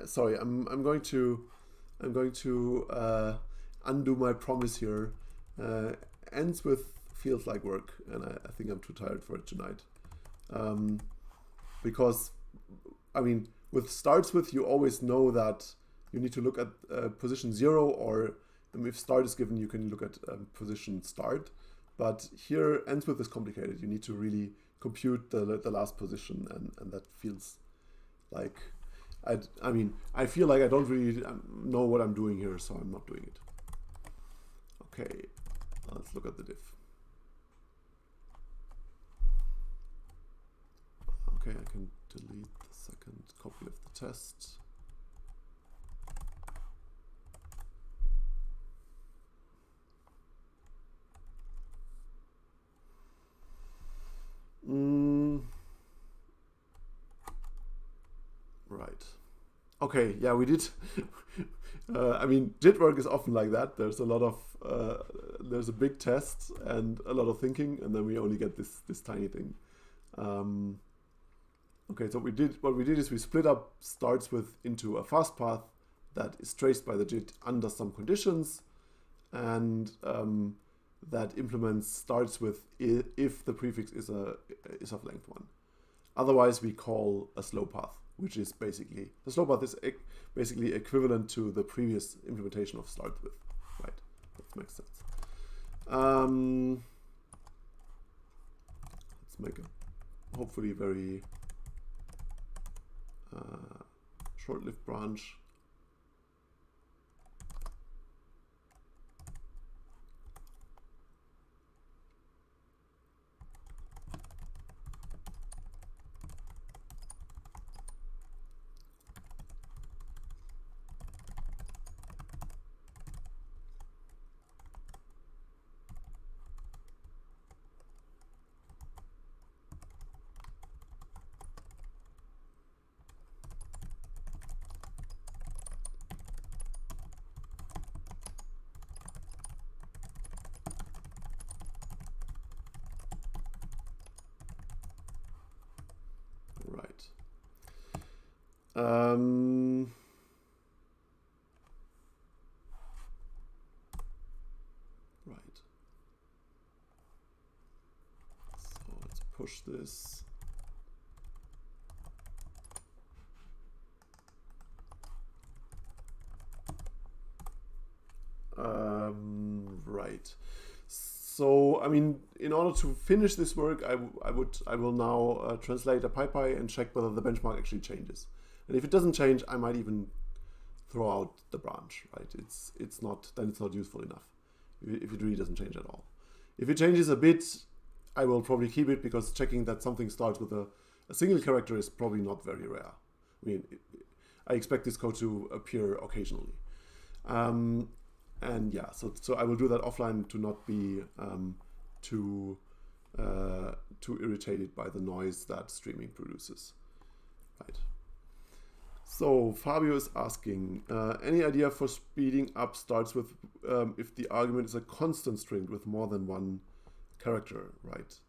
Sorry. I'm going to undo my promise here. Ends with feels like work, and I think I'm too tired for it tonight. Because, I mean, with starts with, you always know that you need to look at position 0, or if start is given, you can look at position start. But here, ends with is complicated. You need to really compute the last position, and that feels like, I mean, I feel like I don't really know what I'm doing here, so I'm not doing it. Okay. Let's look at the diff. Okay, I can delete the second copy of the test. Right. Okay, yeah, we did. I mean, JIT work is often like that. There's a lot of there's a big test and a lot of thinking, and then we only get this tiny thing. Okay, so what we did is we split up starts with into a fast path that is traced by the JIT under some conditions, and that implements starts with if the prefix is of length 1. Otherwise, we call a slow path, which is basically the slow path is basically equivalent to the previous implementation of start with. Right, that makes sense. Let's make a hopefully very short-lived branch. Right. Right. So let's push this. Right. So, I mean, in order to finish this work, I will now translate a PyPy and check whether the benchmark actually changes. And if it doesn't change, I might even throw out the branch, right? It's not useful enough if it really doesn't change at all. If it changes a bit, I will probably keep it, because checking that something starts with a single character is probably not very rare. I mean, I expect this code to appear occasionally. And yeah, so I will do that offline to not be too irritated by the noise that streaming produces. Right. So Fabio is asking, any idea for speeding up starts with if the argument is a constant string with more than one character, right?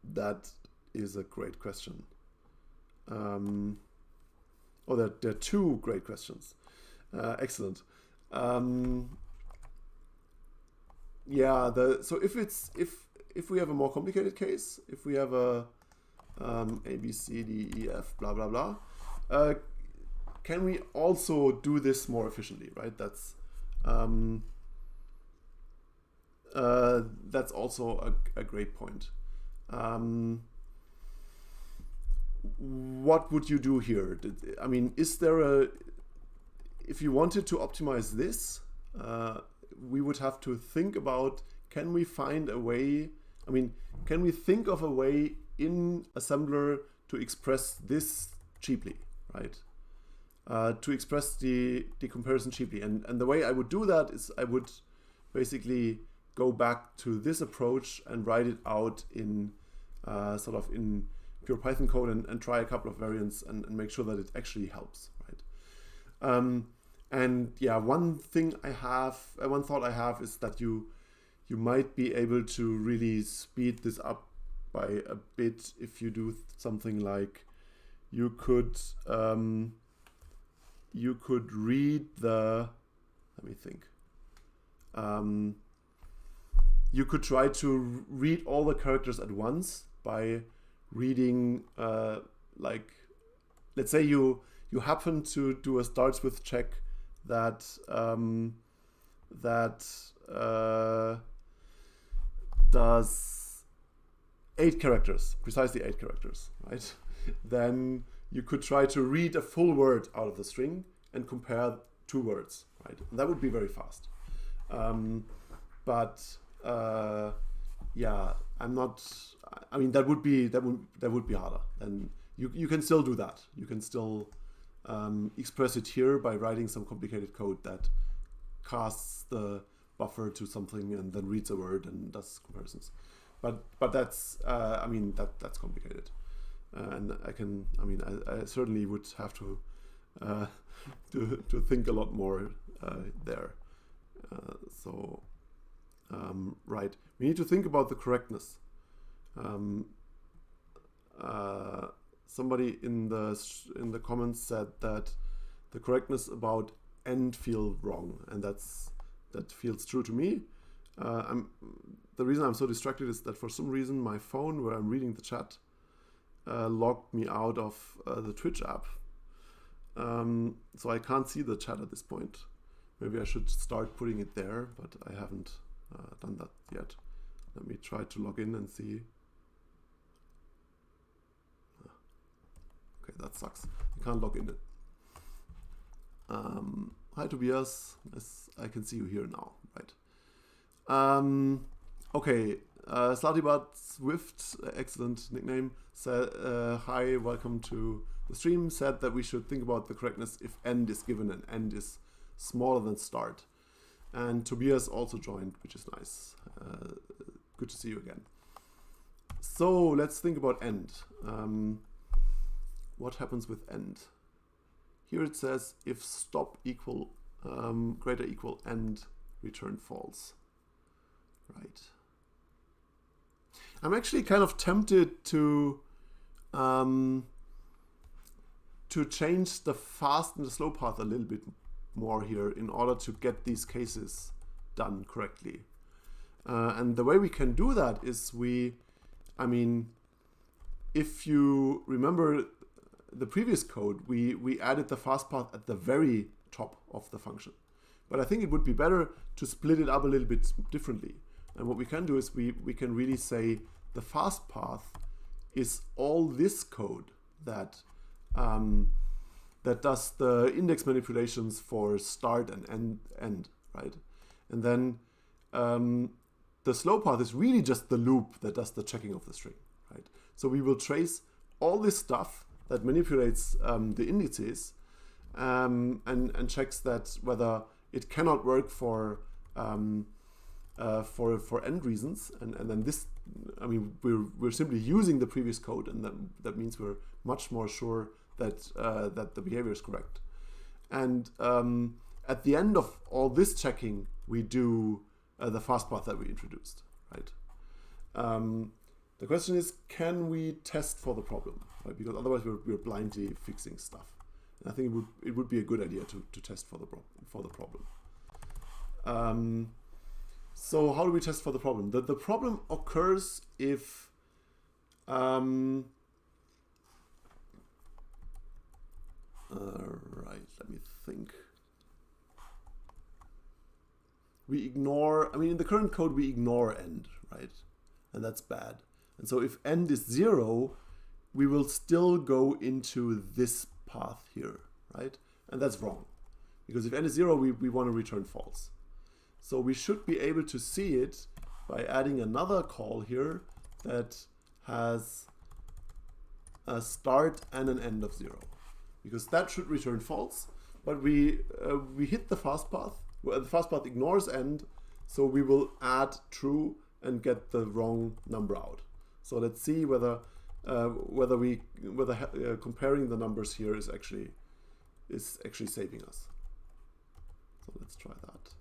That is a great question. Oh, there are two great questions. Excellent. Yeah, so if we have a more complicated case, if we have a A, B, C, D, E, F, blah, blah, blah, can we also do this more efficiently, right? That's also a great point. What would you do here? I mean, is there if you wanted to optimize this, we would have to think about, can we find a way, I mean, can we think of a way in assembler to express this cheaply, right? To express the comparison cheaply. And the way I would do that is I would basically go back to this approach and write it out in sort of in pure Python code and try a couple of variants and make sure that it actually helps, right? And yeah, one thought I have is that you might be able to really speed this up by a bit if you do something like you could read the, let me think. You could try to read all the characters at once by reading like, let's say you happen to do a starts with check that does 8 characters, precisely 8 characters, right? Then you could try to read a full word out of the string and compare 2 words, right? And that would be very fast. Yeah, I'm not. I mean, that would be harder. And you can still do that. You can still express it here by writing some complicated code that casts the buffer to something and then reads a word and does comparisons. But that's I mean that's complicated. and I certainly would have to to think a lot more there. Right, we need to think about the correctness. Somebody in the comments said that the correctness about end feel wrong, and that feels true to me. The reason I'm so distracted is that for some reason my phone, where I'm reading the chat, logged me out of the Twitch app. So I can't see the chat at this point. Maybe I should start putting it there, but I haven't done that yet. Let me try to log in and see. Okay, that sucks. I can't log in it. Hi Tobias, I can see you here now, right? Okay, str.startswith, excellent nickname, said, hi, welcome to the stream, said that we should think about the correctness if end is given and end is smaller than start. And Tobias also joined, which is nice. Good to see you again. So let's think about end. What happens with end? Here it says if stop equal greater equal end, return false. Right. I'm actually kind of tempted to change the fast and the slow path a little bit more here in order to get these cases done correctly. And the way we can do that is if you remember the previous code, we added the fast path at the very top of the function. But I think it would be better to split it up a little bit differently. And what we can do is we can really say the fast path is all this code that that does the index manipulations for start and end, right? And then the slow path is really just the loop that does the checking of the string, right? So we will trace all this stuff that manipulates the indices and checks that whether it cannot work for end reasons, and then this, we're simply using the previous code, and that means we're much more sure that that the behavior is correct. And at the end of all this checking, we do the fast path that we introduced, right? The question is, can we test for the problem, right? Because otherwise we're blindly fixing stuff. And I think it would be a good idea to test for the problem. So how do we test for the problem? The problem occurs if right, let me think. We ignore, in the current code we ignore end, right? And that's bad. And so if end is 0, we will still go into this path here, right? And that's wrong. Because if end is 0, we want to return false. So we should be able to see it by adding another call here that has a start and an end of 0. Because that should return false, but we hit the fast path. Well, the fast path ignores end, so we will add true and get the wrong number out. So let's see whether comparing the numbers here is actually saving us. So let's try that.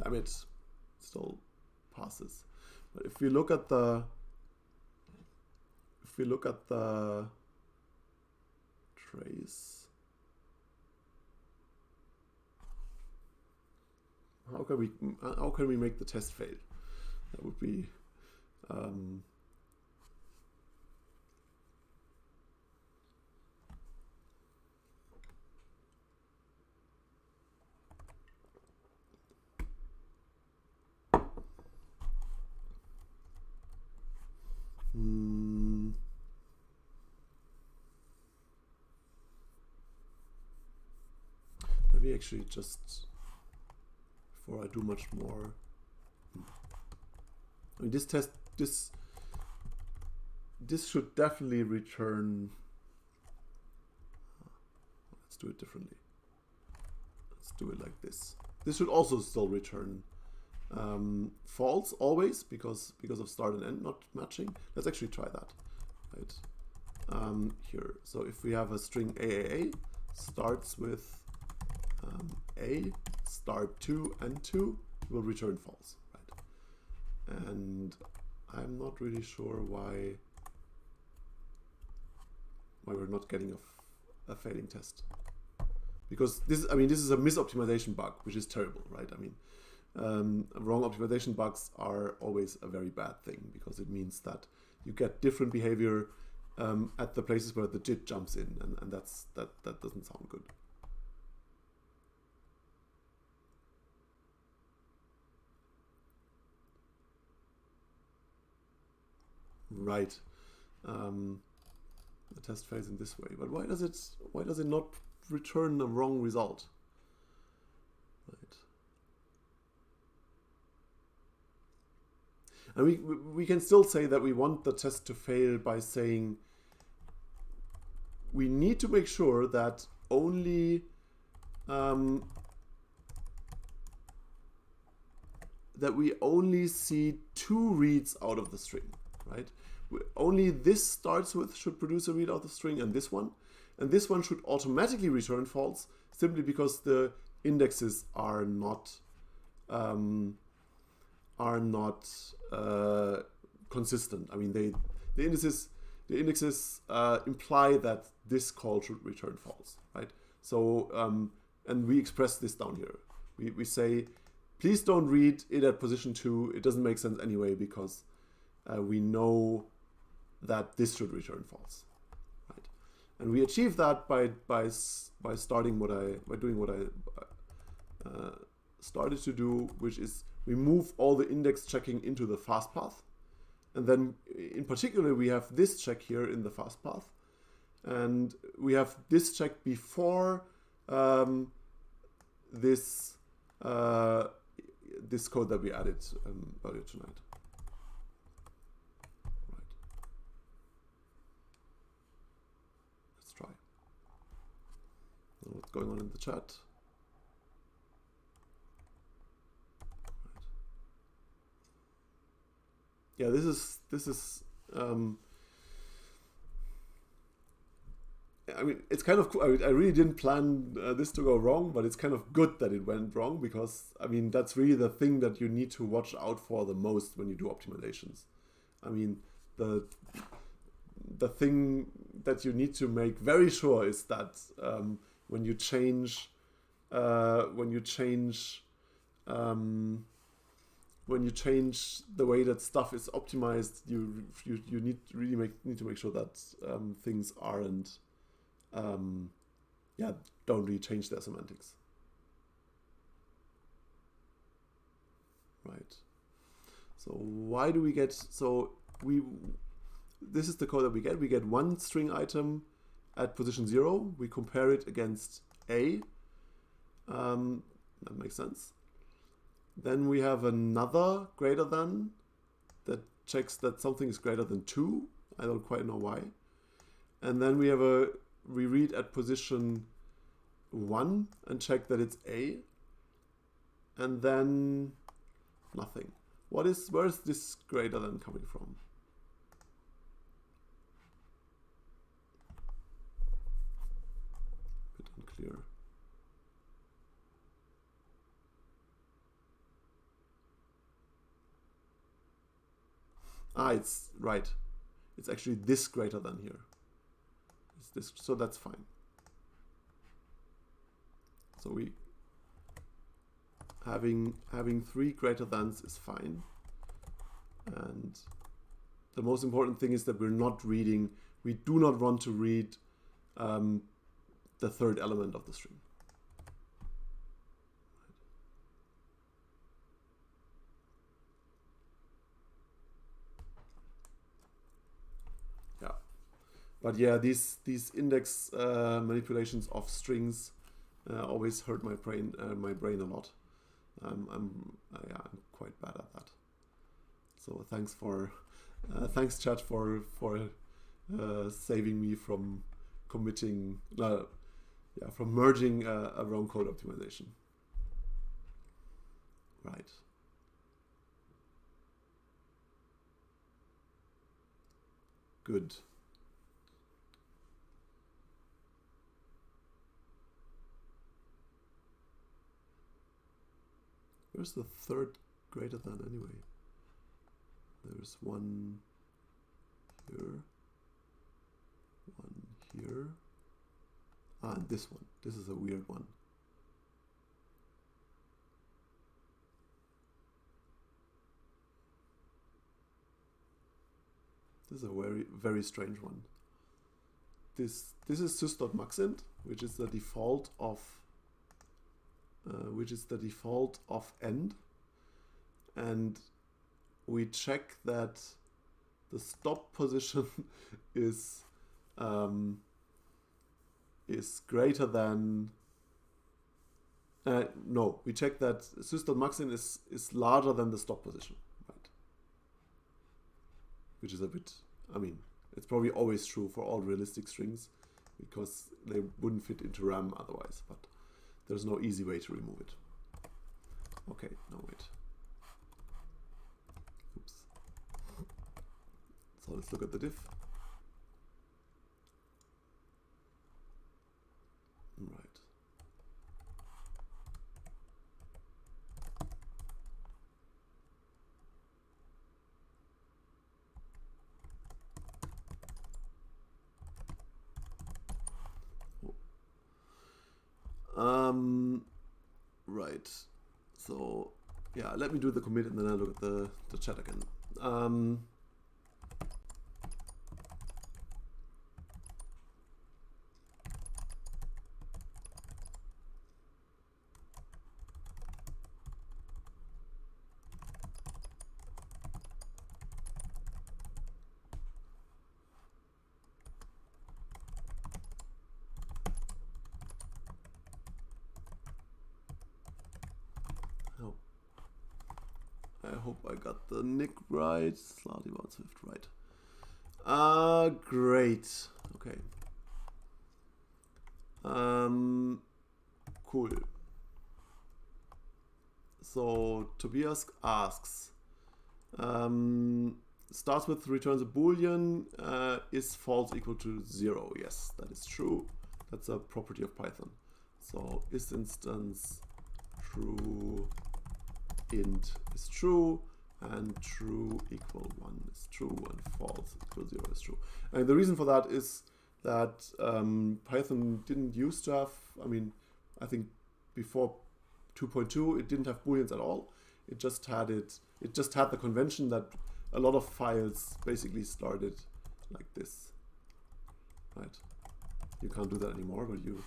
Damn it, still passes. But if we look at the trace, how can we make the test fail? That would be maybe actually just before I do much more. I mean, this test, this should definitely return. Let's do it differently. Let's do it like this. This should also still return false always because of start and end not matching. Let's actually try that. Right. Here. So if we have a string AAA starts with A, start 2 and 2, will return false. Right. And I'm not really sure why we're not getting a failing test. Because this is a misoptimization bug, which is terrible, right? I mean, wrong optimization bugs are always a very bad thing because it means that you get different behavior at the places where the JIT jumps in, and that doesn't sound good. Right. The test fails in this way, but why does it not return a wrong result? Right. And we can still say that we want the test to fail by saying we need to make sure that only that we only see 2 reads out of the string, right? Only this starts with should produce a read out of the string, and this one should automatically return false simply because the indexes are not consistent. I mean, the indexes imply that this call should return false, right? So and we express this down here. We say, please don't read it at position 2. It doesn't make sense anyway because we know that this should return false, right? And we achieve that by doing what I started to do, which is we move all the index checking into the fast path, and then in particular we have this check here in the fast path, and we have this check before this code that we added earlier tonight. Right. Let's try. What's going on in the chat? Yeah, this is I mean, it's kind of cool. I really didn't plan this to go wrong, but it's kind of good that it went wrong because, I mean, that's really the thing that you need to watch out for the most when you do optimizations. I mean, the thing that you need to make very sure is that when you change the way that stuff is optimized, you need to make sure that things aren't don't really change their semantics. Right. So why do we get, this is the code that we get one string item at position 0, we compare it against A, that makes sense. Then we have another greater than that checks that something is greater than 2, I don't quite know why. And then we read at position 1 and check that it's A, and then nothing. Where is this greater than coming from? A bit unclear. It's right. It's actually this greater than here. It's this, so that's fine. So we having 3 greater thans is fine. And the most important thing is that we're not reading. We do not want to read the third element of the string. But yeah, these index manipulations of strings always hurt my brain a lot. Yeah, I'm quite bad at that. So thanks chat for saving me from committing, from merging a wrong code optimization. Right. Good. Where's the third greater than anyway? There's one here, one here. Ah, and this one. This is a weird one. This is a very, very strange one. This is sys.maxint, which is the default of end, and we check that the stop position is greater than no, we check that sys.maxint is larger than the stop position, right? Which is a bit, I mean, it's probably always true for all realistic strings because they wouldn't fit into RAM otherwise, but there's no easy way to remove it. Okay, no, wait. Oops. So let's look at the diff. Right. Right. So yeah, let me do the commit and then I'll look at the chat again. I hope I got the nick right. str.startswith, right. Great. Okay. Cool. So Tobias asks, starts with returns a boolean, is false equal to 0. Yes, that is true. That's a property of Python. So is instance true int is true, and true equal 1 is true, and false equal 0 is true. And the reason for that is that Python didn't used to have, I mean, I think before 2.2 it didn't have booleans at all. It just had the convention that a lot of files basically started like this, right? You can't do that anymore, but you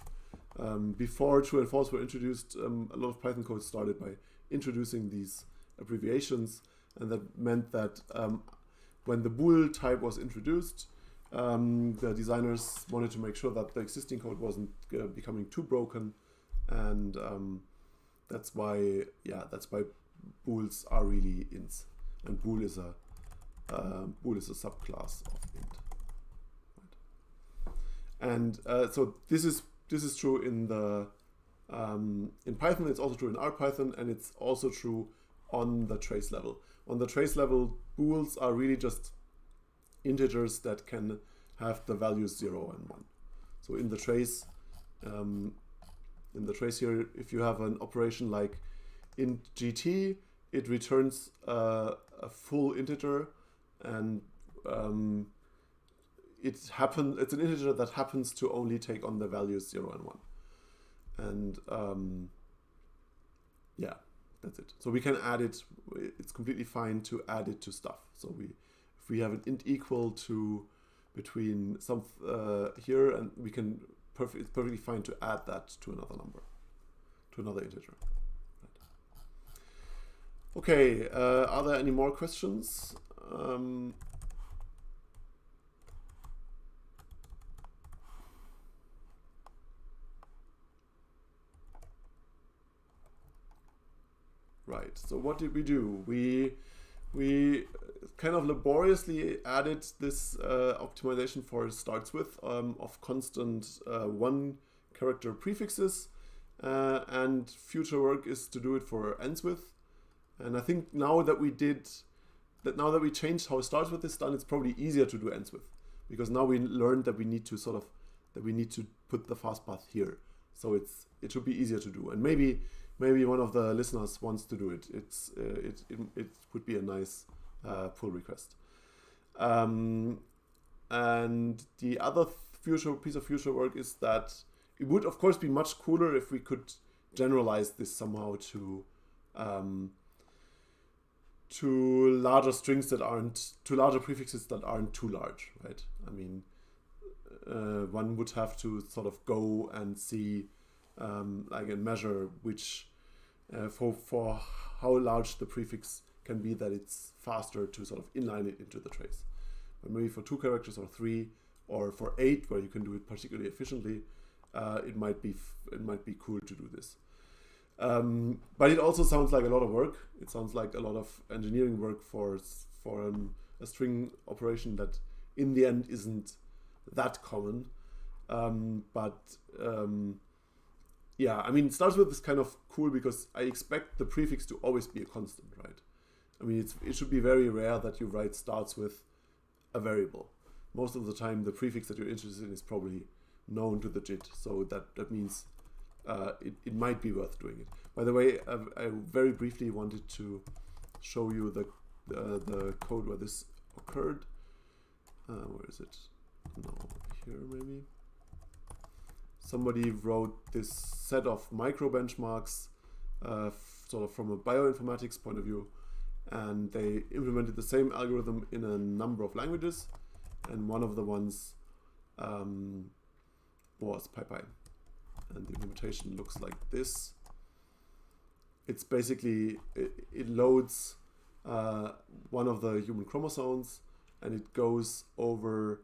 before true and false were introduced, a lot of Python code started by introducing these abbreviations, and that meant that when the bool type was introduced, the designers wanted to make sure that the existing code wasn't becoming too broken, and that's why bools are really ints, and bool is a subclass of int. Right. And so this is true in the in Python. It's also true in RPython, and it's also true on the trace level. On the trace level, bools are really just integers that can have the values 0 and 1. So in the trace here, if you have an operation like int GT, it returns a full integer, and it's an integer that happens to only take on the values 0 and 1. And yeah, that's it. So we can add it. It's completely fine to add it to stuff. So if we have an int equal to between some here, and we can it's perfectly fine to add that to another number, to another integer. Right. Okay. Are there any more questions? Right. So what did we do? We kind of laboriously added this optimization for starts with of constant one character prefixes, and future work is to do it for ends with. And I think now that we changed how starts with is done, it's probably easier to do ends with, because now we learned that we need to put the fast path here. So it should be easier to do, and maybe one of the listeners wants to do it. It would be a nice pull request. And the other piece of future work is that it would of course be much cooler if we could generalize this somehow to larger strings to larger prefixes that aren't too large, right? I mean, one would have to sort of go and see like and measure which for how large the prefix can be that it's faster to sort of inline it into the trace. But maybe for 2 characters or 3 or for 8, where you can do it particularly efficiently, it might be cool to do this. But it also sounds like a lot of work. It sounds like a lot of engineering work for a string operation that in the end isn't that common. Yeah, I mean, starts with is kind of cool because I expect the prefix to always be a constant, right? I mean, it should be very rare that you write starts with a variable. Most of the time, the prefix that you're interested in is probably known to the JIT, so that means it might be worth doing it. By the way, I very briefly wanted to show you the code where this occurred. Where is it? No, here maybe. Somebody wrote this set of micro benchmarks sort of from a bioinformatics point of view, and they implemented the same algorithm in a number of languages, and one of the ones was PyPy. And the implementation looks like this. It's basically, it loads one of the human chromosomes, and it goes over,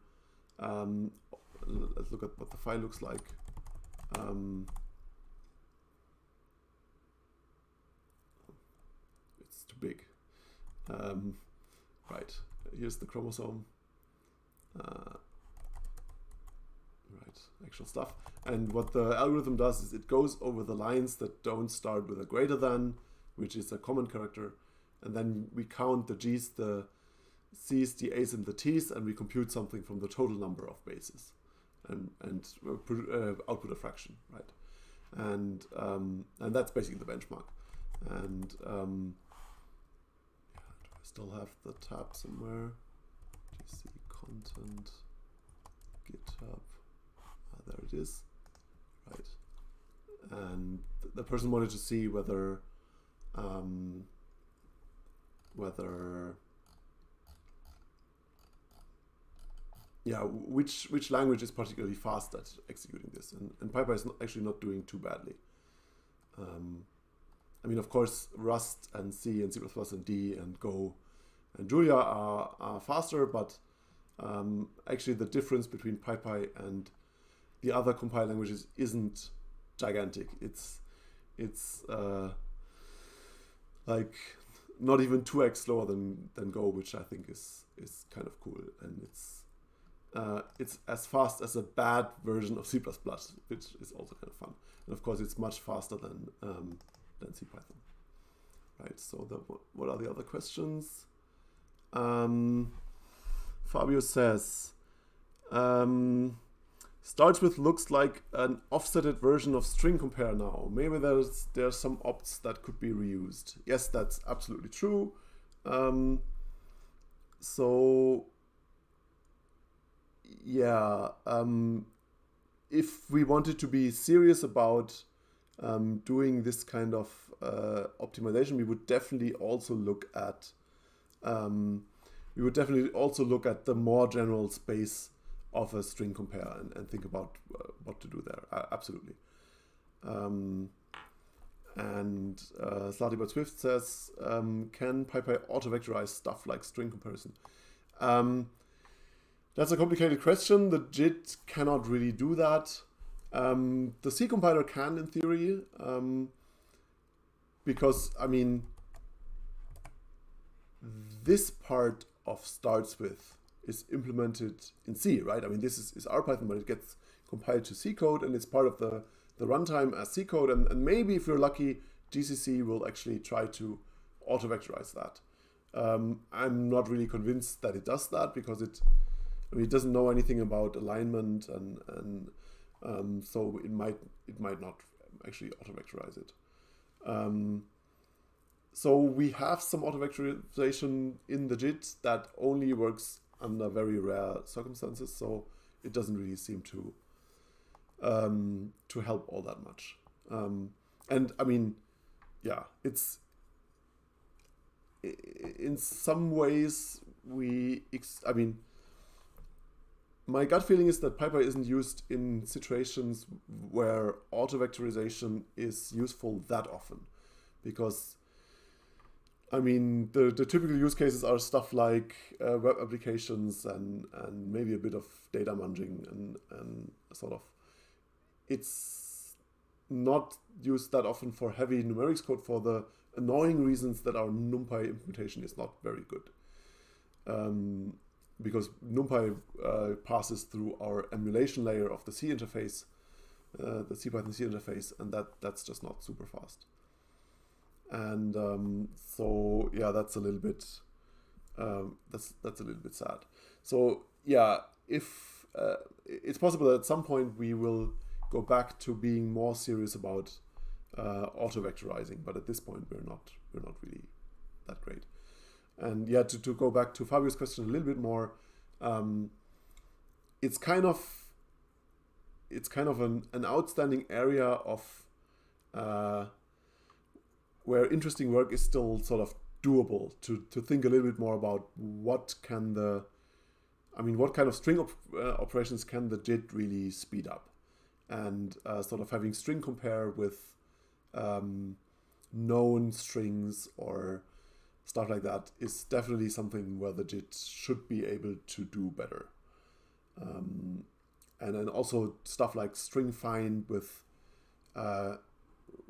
let's look at what the file looks like. It's too big. Right, here's the chromosome. Right, actual stuff. And what the algorithm does is it goes over the lines that don't start with a greater than, which is a common character, and then we count the G's, the C's, the A's, and the T's, and we compute something from the total number of bases, and output a fraction, right? And that's basically the benchmark. And do I still have the tab somewhere? GC content, GitHub. There it is, right? And the person wanted to see whether which language is particularly fast at executing this, and PyPy is actually not doing too badly. I mean, of course, Rust and C and C++ and D and Go and Julia are faster, but actually the difference between PyPy and the other compiled languages isn't gigantic. It's like not even 2x slower than Go, which I think is kind of cool, and it's as fast as a bad version of C++, which is also kind of fun. And of course, it's much faster than CPython. Right. So what are the other questions? Fabio says, starts with looks like an offsetted version of string compare now. Maybe there's some opts that could be reused. Yes, that's absolutely true. So yeah, if we wanted to be serious about doing this kind of optimization, we would definitely also look at the more general space of a string compare and think about what to do there. Absolutely. And SlartyBut Swift says, can PyPy auto-vectorize stuff like string comparison? That's a complicated question. The JIT cannot really do that. The C compiler can in theory, because I mean, this part of starts with is implemented in C, right? I mean, this is RPython, but it gets compiled to C code, and it's part of the runtime as C code, and maybe if you're lucky, GCC will actually try to auto-vectorize that. I'm not really convinced that it does that, because it doesn't know anything about alignment, and so it might not actually auto-vectorize it. So we have some auto-vectorization in the JIT that only works under very rare circumstances, so it doesn't really seem to help all that much. And I mean, yeah, it's in some ways I mean, my gut feeling is that PyPy isn't used in situations where auto-vectorization is useful that often, because I mean, the typical use cases are stuff like web applications and maybe a bit of data munging and sort of. It's not used that often for heavy numerics code for the annoying reasons that our NumPy implementation is not very good. Because NumPy passes through our emulation layer of the C interface, the CPython C interface, and that's just not super fast. And so yeah, that's a little bit that's a little bit sad. So yeah, if it's possible that at some point we will go back to being more serious about auto-vectorizing, but at this point we're not really that great. And yeah, to go back to Fabio's question a little bit more, it's kind of an outstanding area of where interesting work is still sort of doable, to think a little bit more about what kind of string operations can the JIT really speed up, and sort of having string compare with known strings or stuff like that is definitely something where the JIT should be able to do better. And then also stuff like string find with a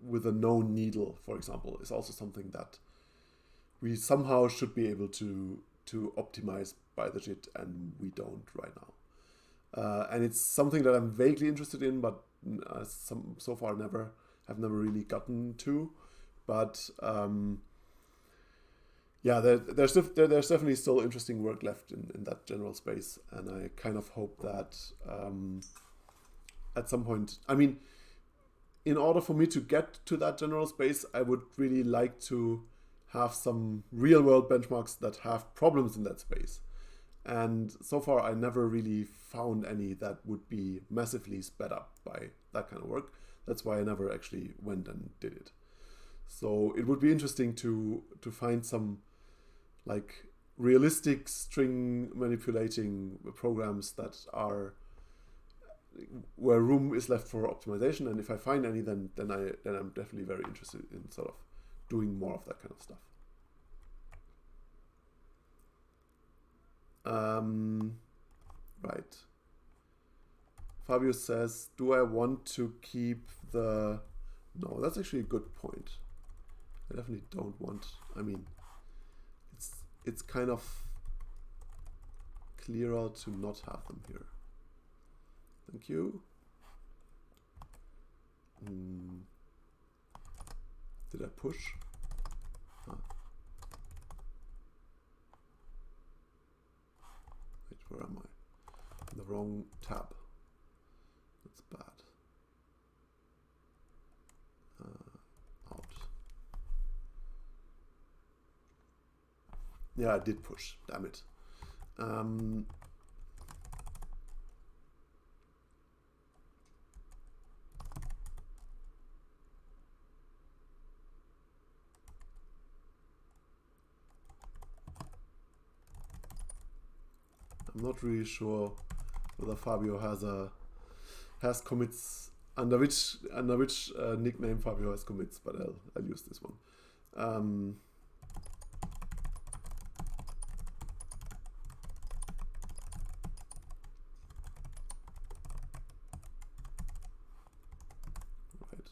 known needle, for example, is also something that we somehow should be able to optimize by the JIT, and we don't right now. And it's something that I'm vaguely interested in, but so far have never really gotten to. But yeah, there's definitely still interesting work left in that general space, and I kind of hope that at some point, I mean, in order for me to get to that general space, I would really like to have some real-world benchmarks that have problems in that space. And so far, I never really found any that would be massively sped up by that kind of work. That's why I never actually went and did it. So it would be interesting to find some like realistic string manipulating programs that are where room is left for optimization. And if I find any, then I'm definitely very interested in sort of doing more of that kind of stuff. Right. Fabio says, do I want to keep the... No, that's actually a good point. I definitely don't want... I mean, it's kind of clearer to not have them here. Thank you. Did I push? Ah. Wait, where am I? In the wrong tab. That's bad. Out. Yeah, I did push. Damn it. I'm not really sure whether Fabio has commits under which nickname Fabio has commits, but I'll use this one. Right.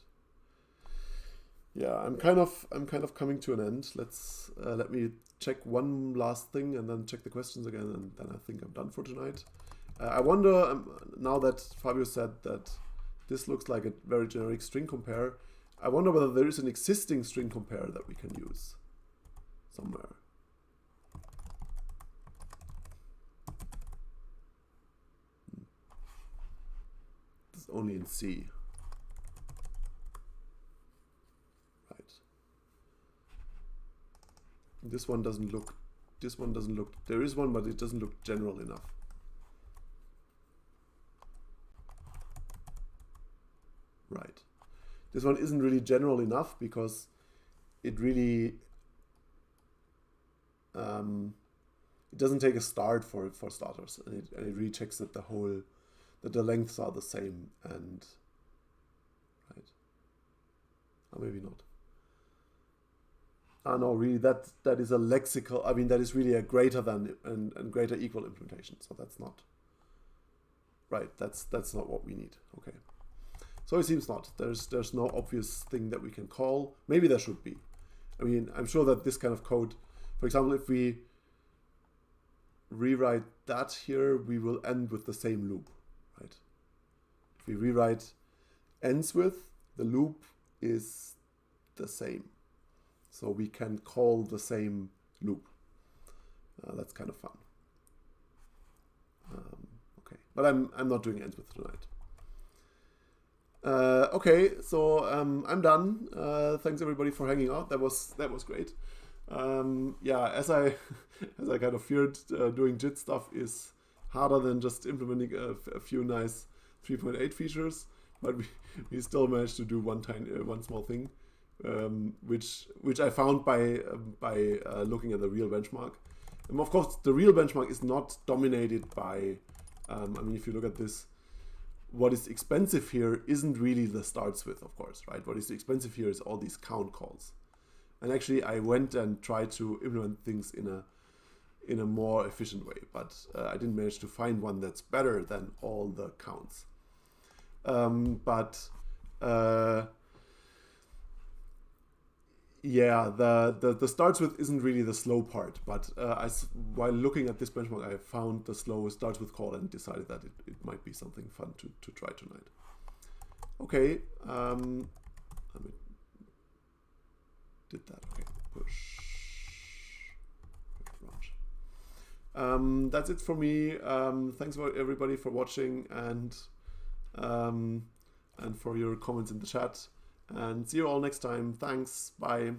Yeah, I'm kind of coming to an end. Let me check one last thing and then check the questions again, and then I think I'm done for tonight. I wonder, now that Fabio said that this looks like a very generic string compare, I wonder whether there is an existing string compare that we can use somewhere. It's only in C. Right. This one doesn't look, there is one, but it doesn't look general enough. Right. This one isn't really general enough because it really, it doesn't take a start for starters, and it really checks that that the lengths are the same, and right, or maybe not. No, really, that is a lexical. I mean, that is really a greater than and greater equal implementation. So that's not right. That's not what we need. Okay. So it seems not. There's no obvious thing that we can call. Maybe there should be. I mean, I'm sure that this kind of code, for example, if we rewrite that here, we will end with the same loop, right? If we rewrite ends with, the loop is the same. So we can call the same loop. That's kind of fun. Okay, but I'm not doing ends with tonight. Okay, so I'm done. Thanks everybody for hanging out. That was great. Yeah, as I kind of feared, doing JIT stuff is harder than just implementing a few nice 3.8 features, but we still managed to do one small thing, which I found by looking at the real benchmark. And of course, the real benchmark is not dominated by. I mean, if you look at this. What is expensive here isn't really the starts with, of course, right? What is expensive here is all these count calls. And actually, I went and tried to implement things in a more efficient way, but I didn't manage to find one that's better than all the counts. Yeah, the starts with isn't really the slow part, but while looking at this benchmark, I found the slow starts with call and decided that it might be something fun to try tonight. Okay, did that, okay, push, launch. That's it for me. Thanks for everybody for watching and for your comments in the chat. And see you all next time. Thanks. Bye.